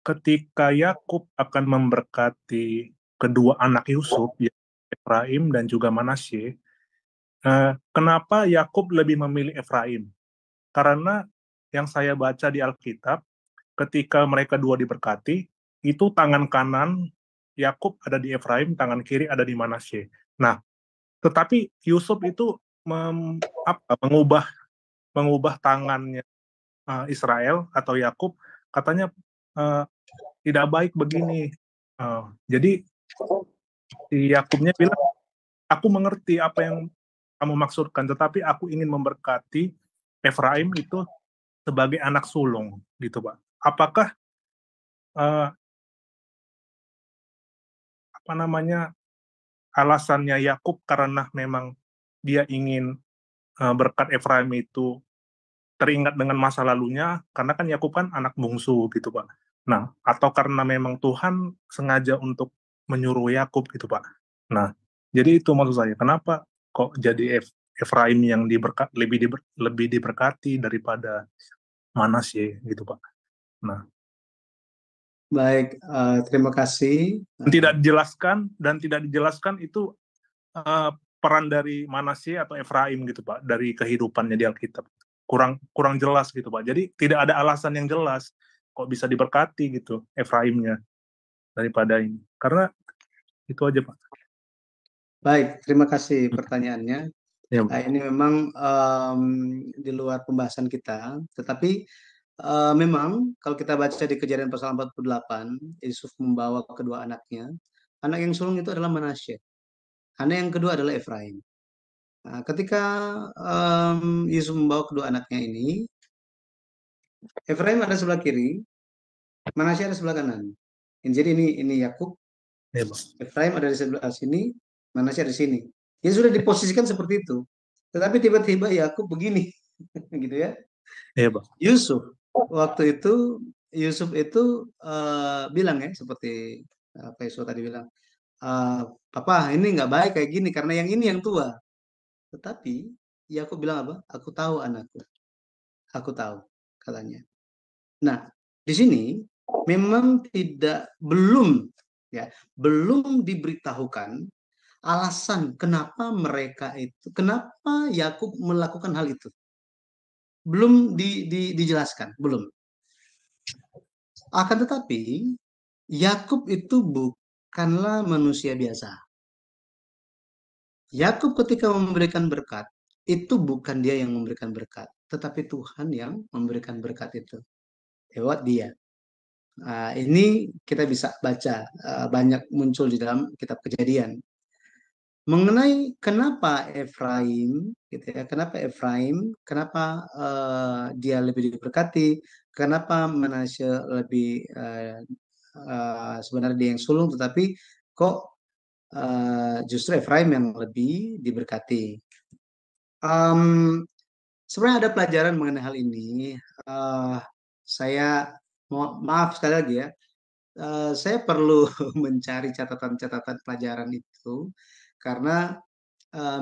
ketika Yakub akan memberkati kedua anak Yusuf, Efraim dan juga Manasye, kenapa Yakub lebih memilih Efraim? Karena yang saya baca di Alkitab, ketika mereka dua diberkati, itu tangan kanan Yakub ada di Efraim, tangan kiri ada di Manasye. Nah, tetapi Yusuf itu mengubah tangannya Israel atau Yakub, katanya tidak baik begini. Jadi si Yakubnya bilang, aku mengerti apa yang kamu maksudkan, tetapi aku ingin memberkati Efraim itu sebagai anak sulung, gitu Pak. Apakah alasannya Yakub karena memang dia ingin berkat Efraim itu teringat dengan masa lalunya, karena kan Yakub kan anak bungsu gitu Pak. Nah, atau karena memang Tuhan sengaja untuk menyuruh Yakub gitu Pak. Nah, jadi itu maksud saya, kenapa kok jadi Efraim yang lebih diberkati daripada Manasye gitu Pak. Nah, Baik, terima kasih. tidak dijelaskan itu peran dari Manasye atau Efraim gitu Pak, dari kehidupannya di Alkitab. Kurang jelas gitu Pak. Jadi tidak ada alasan yang jelas kok bisa diberkati gitu Efraimnya daripada ini. Karena itu aja Pak. Baik, terima kasih pertanyaannya. Ya, Nah, ini memang di luar pembahasan kita, tetapi memang kalau kita baca di Kejadian pasal 48, Yusuf membawa kedua anaknya. Anak yang sulung itu adalah Manasye. Anak yang kedua adalah Efraim. Nah, ketika Yusuf membawa kedua anaknya ini, Efraim ada sebelah kiri, Manasye ada sebelah kanan. Jadi ini Yakub, ya Pak. Efraim ada di sebelah sini, Manasye ada di sini. Ya sudah diposisikan seperti itu. Tetapi tiba-tiba Yakub begini, gitu ya. Ya Pak. Waktu itu Yusuf itu bilang ya, seperti apa Yusuf tadi bilang, Papa ini nggak baik kayak gini karena yang ini yang tua. Tetapi Yakub bilang apa? Aku tahu anakku, aku tahu katanya. Nah, di sini memang belum diberitahukan alasan kenapa kenapa Yakub melakukan hal itu. Belum dijelaskan, belum. Akan tetapi Yakub itu bukanlah manusia biasa. Yakub ketika memberikan berkat, itu bukan dia yang memberikan berkat, tetapi Tuhan yang memberikan berkat itu lewat dia. Ini kita bisa baca banyak muncul di dalam kitab Kejadian mengenai kenapa Efraim, gitu ya, kenapa dia lebih diberkati, kenapa Manasye lebih sebenarnya dia yang sulung, tetapi kok justru Efraim yang lebih diberkati. Sebenarnya ada pelajaran mengenai hal ini. Saya maaf sekali lagi ya, saya perlu mencari catatan-catatan pelajaran itu karena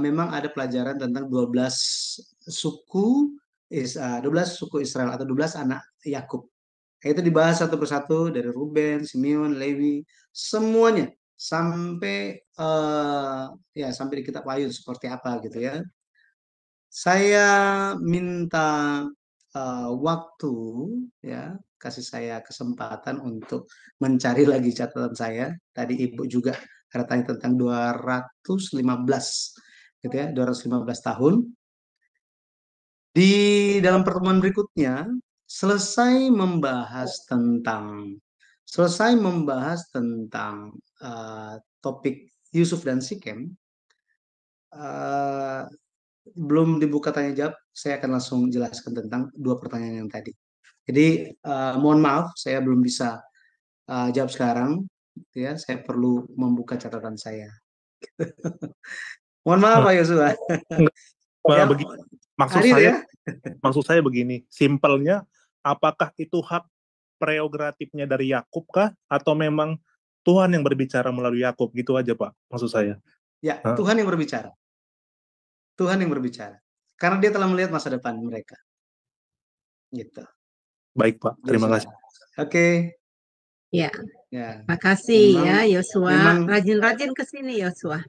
memang ada pelajaran tentang 12 suku 12 suku Israel atau 12 anak Yakub. Itu dibahas satu persatu dari Ruben, Simeon, Lewi, semuanya sampai ya sampai di kitab Wahyu seperti apa gitu ya. Saya minta waktu ya, kasih saya kesempatan untuk mencari lagi catatan saya. Tadi Ibu juga katanya tentang 215 gitu ya, 215 tahun. Di dalam pertemuan berikutnya selesai membahas tentang topik Yusuf dan Sikem, belum dibuka tanya jawab, saya akan langsung jelaskan tentang dua pertanyaan yang tadi. Jadi mohon maaf saya belum bisa jawab sekarang, ya saya perlu membuka catatan saya. Mohon maaf Pak Yosua. Ya, maksud saya begini, simpelnya, apakah itu hak prerogatifnya dari Yakub kah, atau memang Tuhan yang berbicara melalui Yakub, gitu aja Pak, maksud saya. Ya, Tuhan yang berbicara. Tuhan yang berbicara. Karena dia telah melihat masa depan mereka. Gitu. Baik Pak, terima kasih. Oke. Ya. Makasih ya Yosua. Rajin-rajin ke sini Yosua.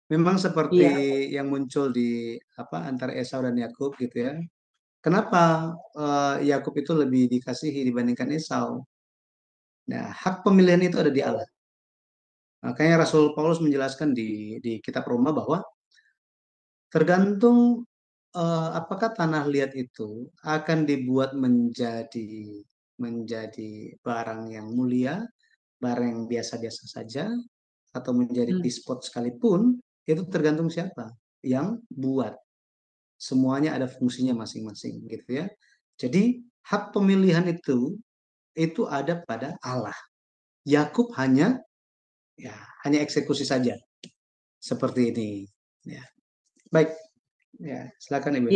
Memang seperti yang muncul di antara Esau dan Yakub gitu ya. Kenapa Yakub itu lebih dikasihi dibandingkan Esau? Nah, hak pemilihan itu ada di Allah. Makanya Rasul Paulus menjelaskan di kitab Roma bahwa tergantung apakah tanah liat itu akan dibuat menjadi barang yang mulia, barang yang biasa-biasa saja, atau menjadi pispot sekalipun, itu tergantung siapa yang buat. Semuanya ada fungsinya masing-masing gitu ya. Jadi hak pemilihan itu ada pada Allah. Yakub hanya eksekusi saja. Seperti ini. Ya. Baik. Ya, silakan Ibu.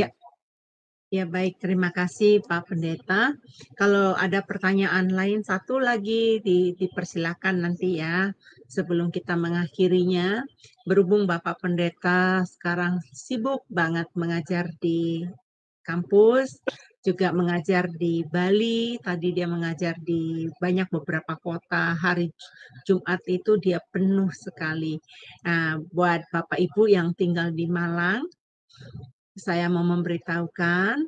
Ya baik, terima kasih Pak Pendeta. Kalau ada pertanyaan lain satu lagi dipersilakan nanti ya sebelum kita mengakhirinya. Berhubung Bapak Pendeta sekarang sibuk banget mengajar di kampus, juga mengajar di Bali, tadi dia mengajar di beberapa kota, hari Jumat itu dia penuh sekali. Nah, buat Bapak Ibu yang tinggal di Malang, saya mau memberitahukan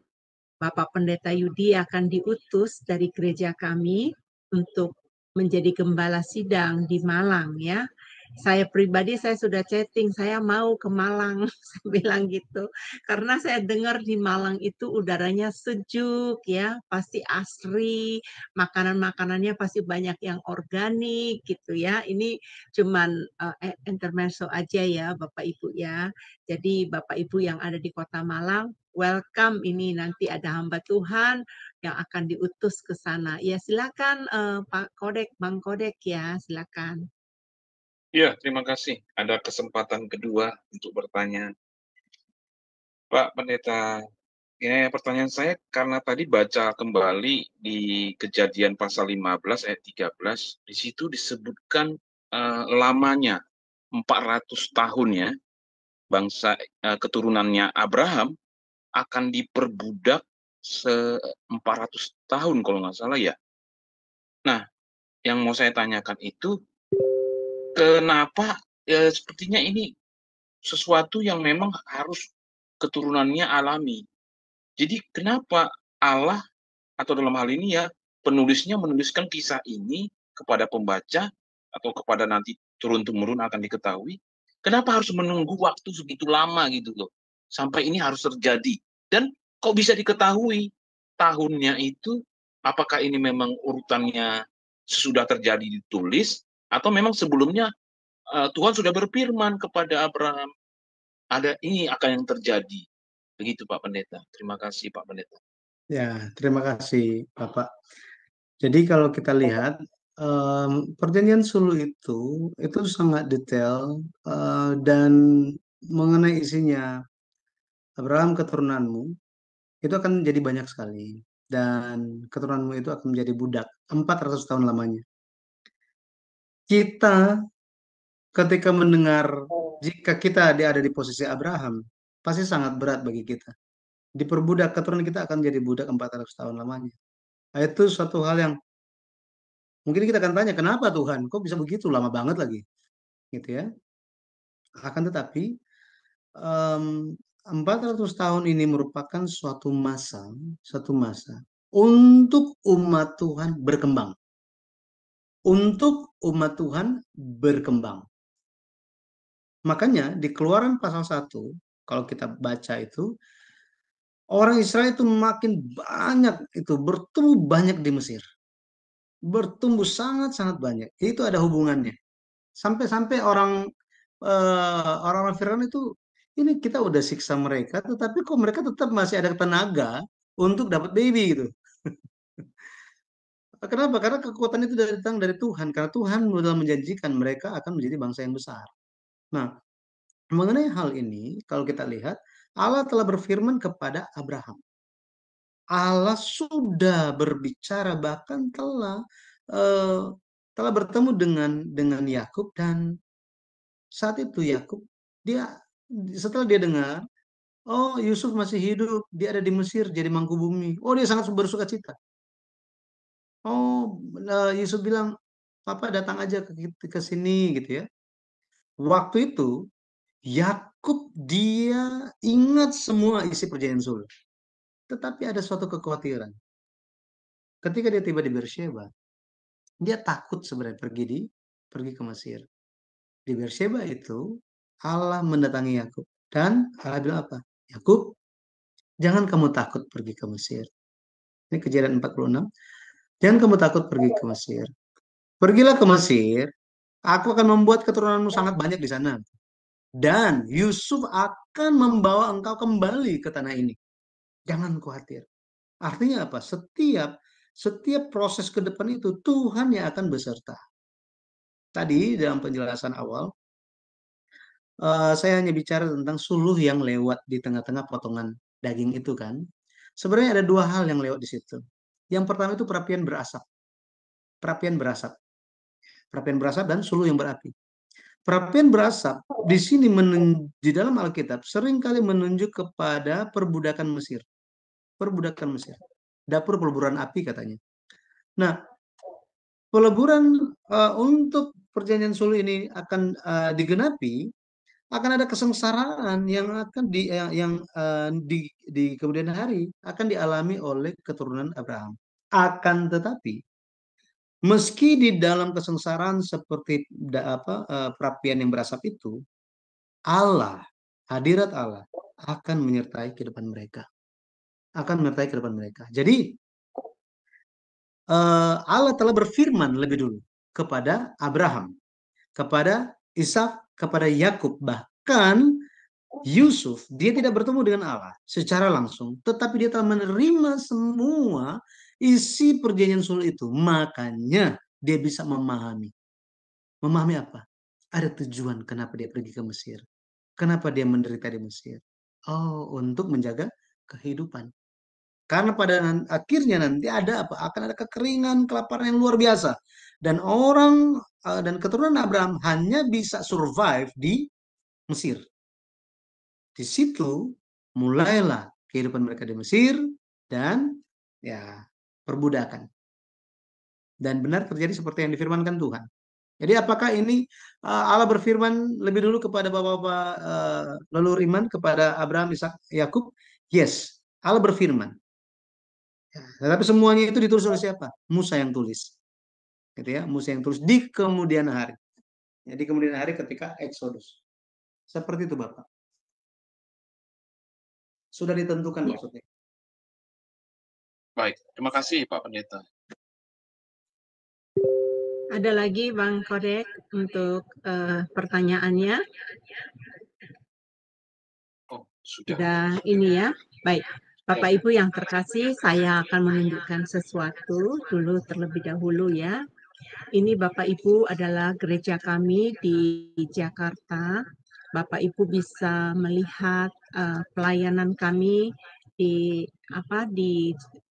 Bapak Pendeta Yudi akan diutus dari gereja kami untuk menjadi gembala sidang di Malang ya. Saya pribadi saya sudah chatting, saya mau ke Malang, saya bilang gitu. Karena saya dengar di Malang itu udaranya sejuk ya, pasti asri, makanan-makanannya pasti banyak yang organik gitu ya. Ini cuman intermezzo aja ya Bapak Ibu ya. Jadi Bapak Ibu yang ada di Kota Malang, welcome, ini nanti ada hamba Tuhan yang akan diutus ke sana. Ya silakan Pak Kodek, Bang Kodek ya, silakan. Ya, terima kasih. Ada kesempatan kedua untuk bertanya. Pak Pendeta, ya pertanyaan saya karena tadi baca kembali di Kejadian pasal 15 ayat 13, di situ disebutkan lamanya 400 tahun ya, bangsa keturunannya Abraham akan diperbudak 400 tahun kalau nggak salah ya. Nah, yang mau saya tanyakan itu, kenapa sepertinya ini sesuatu yang memang harus keturunannya alami. Jadi kenapa Allah atau dalam hal ini ya penulisnya menuliskan kisah ini kepada pembaca atau kepada nanti turun-temurun akan diketahui, kenapa harus menunggu waktu segitu lama gitu loh sampai ini harus terjadi, dan kok bisa diketahui tahunnya itu, apakah ini memang urutannya sesudah terjadi ditulis atau memang sebelumnya Tuhan sudah berfirman kepada Abraham ada ini akan yang terjadi. Begitu Pak Pendeta. Terima kasih Pak Pendeta. Ya, terima kasih Bapak. Jadi kalau kita lihat Perjanjian Suluh itu sangat detail, dan mengenai isinya, Abraham keturunanmu itu akan menjadi banyak sekali, dan keturunanmu itu akan menjadi budak 400 tahun lamanya. Kita ketika mendengar, jika kita ada di posisi Abraham, pasti sangat berat bagi kita. Diperbudak, keturunan kita akan jadi budak 400 tahun lamanya. Nah, itu suatu hal yang mungkin kita akan tanya, kenapa Tuhan? Kok bisa begitu lama banget lagi? Gitu ya. Akan tetapi, 400 tahun ini merupakan suatu masa untuk umat Tuhan berkembang. Untuk umat Tuhan berkembang. Makanya di Keluaran pasal 1, kalau kita baca itu, orang Israel itu makin banyak, itu bertumbuh banyak di Mesir. Bertumbuh sangat-sangat banyak. Itu ada hubungannya. Sampai-sampai orang-orang Firaun itu, ini kita udah siksa mereka, tetapi kok mereka tetap masih ada tenaga untuk dapat baby gitu. Kenapa? Karena kekuatan itu datang dari Tuhan. Karena Tuhan sudah menjanjikan mereka akan menjadi bangsa yang besar. Nah, mengenai hal ini, kalau kita lihat, Allah telah berfirman kepada Abraham. Allah sudah berbicara, bahkan telah bertemu dengan Yakub, dan saat itu Yakub, setelah dia dengar, oh Yusuf masih hidup, dia ada di Mesir jadi mangku bumi. Oh, dia sangat bersuka cita. Oh, Yusuf bilang, Papa datang aja ke sini gitu ya. Waktu itu Yakub dia ingat semua isi perjanjian Suluh. Tetapi ada suatu kekhawatiran. Ketika dia tiba di Beersheba, dia takut sebenarnya pergi ke Mesir. Di Beersheba itu Allah mendatangi Yakub, dan Allah bilang apa? Yakub, jangan kamu takut pergi ke Mesir. Ini Kejadian 46. Jangan kamu takut pergi ke Mesir. Pergilah ke Mesir, aku akan membuat keturunanmu sangat banyak di sana. Dan Yusuf akan membawa engkau kembali ke tanah ini. Jangan khawatir. Artinya apa? Setiap proses ke depan itu Tuhan yang akan beserta. Tadi dalam penjelasan awal, saya hanya bicara tentang suluh yang lewat di tengah-tengah potongan daging itu kan. Sebenarnya ada dua hal yang lewat di situ. Yang pertama itu perapian berasap. Perapian berasap. Perapian berasap dan suluh yang berapi. Perapian berasap di sini di dalam Alkitab seringkali menunjuk kepada perbudakan Mesir. Perbudakan Mesir. Dapur peleburan api katanya. Nah, peleburan untuk perjanjian suluh ini akan digenapi, akan ada kesengsaraan yang akan di kemudian hari akan dialami oleh keturunan Abraham. Akan tetapi, meski di dalam kesengsaraan seperti perapian yang berasap itu, Allah, hadirat Allah akan menyertai kehidupan mereka. Akan menyertai kehidupan mereka. Jadi, Allah telah berfirman lebih dulu kepada Abraham, kepada Ishak, kepada Yakub, bahkan Yusuf, dia tidak bertemu dengan Allah secara langsung, tetapi dia telah menerima semua isi perjanjian suluh itu. Makanya dia bisa memahami. Memahami apa? Ada tujuan kenapa dia pergi ke Mesir. Kenapa dia menderita di Mesir. Oh, untuk menjaga kehidupan. Karena pada akhirnya nanti ada apa? Akan ada kekeringan, kelaparan yang luar biasa. Dan orang dan keturunan Abraham hanya bisa survive di Mesir. Di situ mulailah kehidupan mereka di Mesir dan ya perbudakan. Dan benar terjadi seperti yang difirmankan Tuhan. Jadi apakah ini Allah berfirman lebih dulu kepada bapak-bapak leluhur iman, kepada Abraham, Ishak, Yakub? Yes, Allah berfirman. Ya, tetapi semuanya itu ditulis oleh siapa? Musa yang tulis. Gitu ya, Musa yang tulis di kemudian hari. Ya, di kemudian hari ketika Exodus. Seperti itu Bapak. Sudah ditentukan maksudnya. Baik, terima kasih Pak Pendeta. Ada lagi Bang Kodek untuk pertanyaannya? Oh, sudah. Sudah ini ya. Baik. Bapak Ibu yang terkasih, saya akan menunjukkan sesuatu dulu terlebih dahulu ya. Ini Bapak Ibu adalah gereja kami di Jakarta. Bapak Ibu bisa melihat pelayanan kami di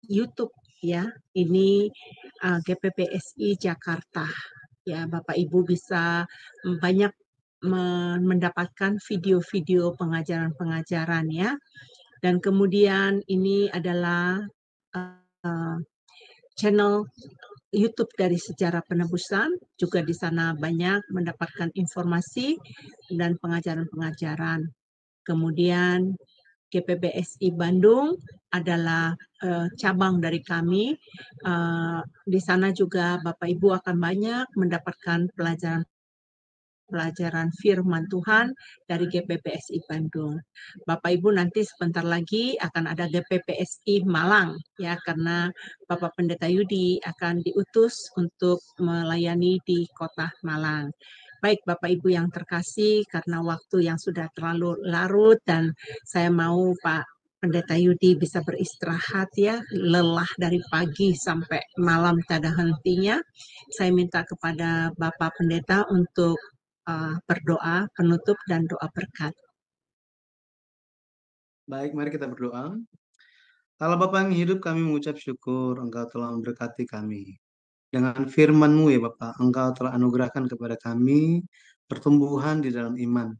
YouTube ya. Ini GPPSI Jakarta. Ya, Bapak Ibu bisa banyak mendapatkan video-video pengajaran-pengajaran ya. Dan kemudian ini adalah channel YouTube dari Sejarah Penebusan, juga di sana banyak mendapatkan informasi dan pengajaran-pengajaran. Kemudian GPPSI Bandung adalah cabang dari kami. Di sana juga Bapak Ibu akan banyak mendapatkan pelajaran firman Tuhan dari GPPSI Bandung. Bapak Ibu nanti sebentar lagi akan ada GPPSI Malang ya, karena Bapak Pendeta Yudi akan diutus untuk melayani di kota Malang. Baik Bapak Ibu yang terkasih, karena waktu yang sudah terlalu larut dan saya mau Pak Pendeta Yudi bisa beristirahat ya, lelah dari pagi sampai malam tak ada hentinya. Saya minta kepada Bapak Pendeta untuk berdoa penutup dan doa berkat. Baik, mari kita berdoa. Allah Bapa yang hidup, kami mengucap syukur Engkau telah memberkati kami. Dengan firman-Mu ya Bapak, Engkau telah anugerahkan kepada kami pertumbuhan di dalam iman.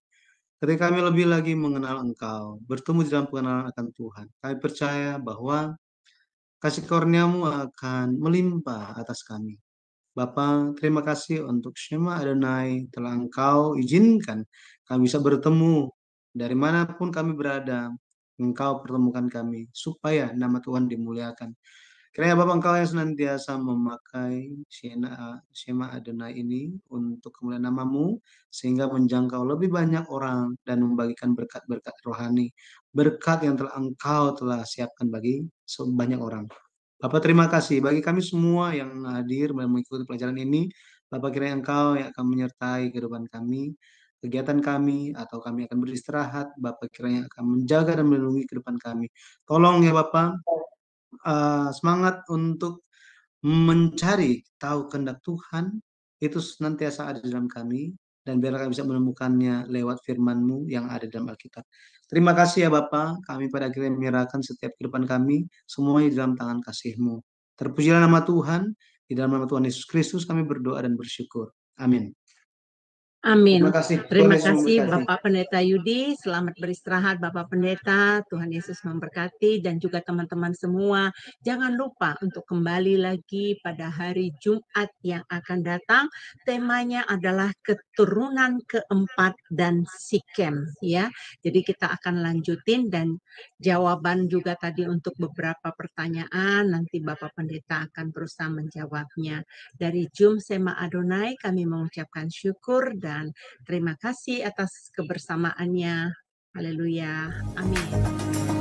Ketika kami lebih lagi mengenal Engkau, bertumbuh di dalam pengenalan akan Tuhan, kami percaya bahwa kasih karunia-Mu akan melimpah atas kami. Bapa, terima kasih untuk Shema Adonai telah Engkau izinkan kami bisa bertemu dari manapun kami berada. Engkau pertemukan kami supaya nama Tuhan dimuliakan. Kiranya Bapa Engkau yang senantiasa memakai Shema Adonai ini untuk kemuliaan nama-Mu sehingga menjangkau lebih banyak orang dan membagikan berkat-berkat rohani, berkat yang Engkau telah siapkan bagi sebanyak orang. Bapak terima kasih bagi kami semua yang hadir mengikuti pelajaran ini. Bapak kiranya Engkau yang akan menyertai kehidupan kami, kegiatan kami, atau kami akan beristirahat. Bapak kiranya akan menjaga dan melindungi kehidupan kami. Tolong ya Bapak, semangat untuk mencari tahu kehendak Tuhan itu senantiasa ada di dalam kami, dan biarlah kami bisa menemukannya lewat firman-Mu yang ada dalam Alkitab. Terima kasih ya Bapa, kami pada akhirnya menyerahkan setiap kehidupan kami semuanya di dalam tangan kasih-Mu. Terpujilah nama Tuhan, di dalam nama Tuhan Yesus Kristus kami berdoa dan bersyukur. Amin. Amin. Terima kasih. Terima kasih Bapak Pendeta Yudi. Selamat beristirahat Bapak Pendeta. Tuhan Yesus memberkati dan juga teman-teman semua. Jangan lupa untuk kembali lagi pada hari Jumat yang akan datang. Temanya adalah keturunan keempat dan Sikem ya. Jadi kita akan lanjutin dan jawaban juga tadi untuk beberapa pertanyaan. Nanti Bapak Pendeta akan berusaha menjawabnya. Dari Jum Sema Adonai kami mengucapkan syukur dan terima kasih atas kebersamaannya. Haleluya. Amin.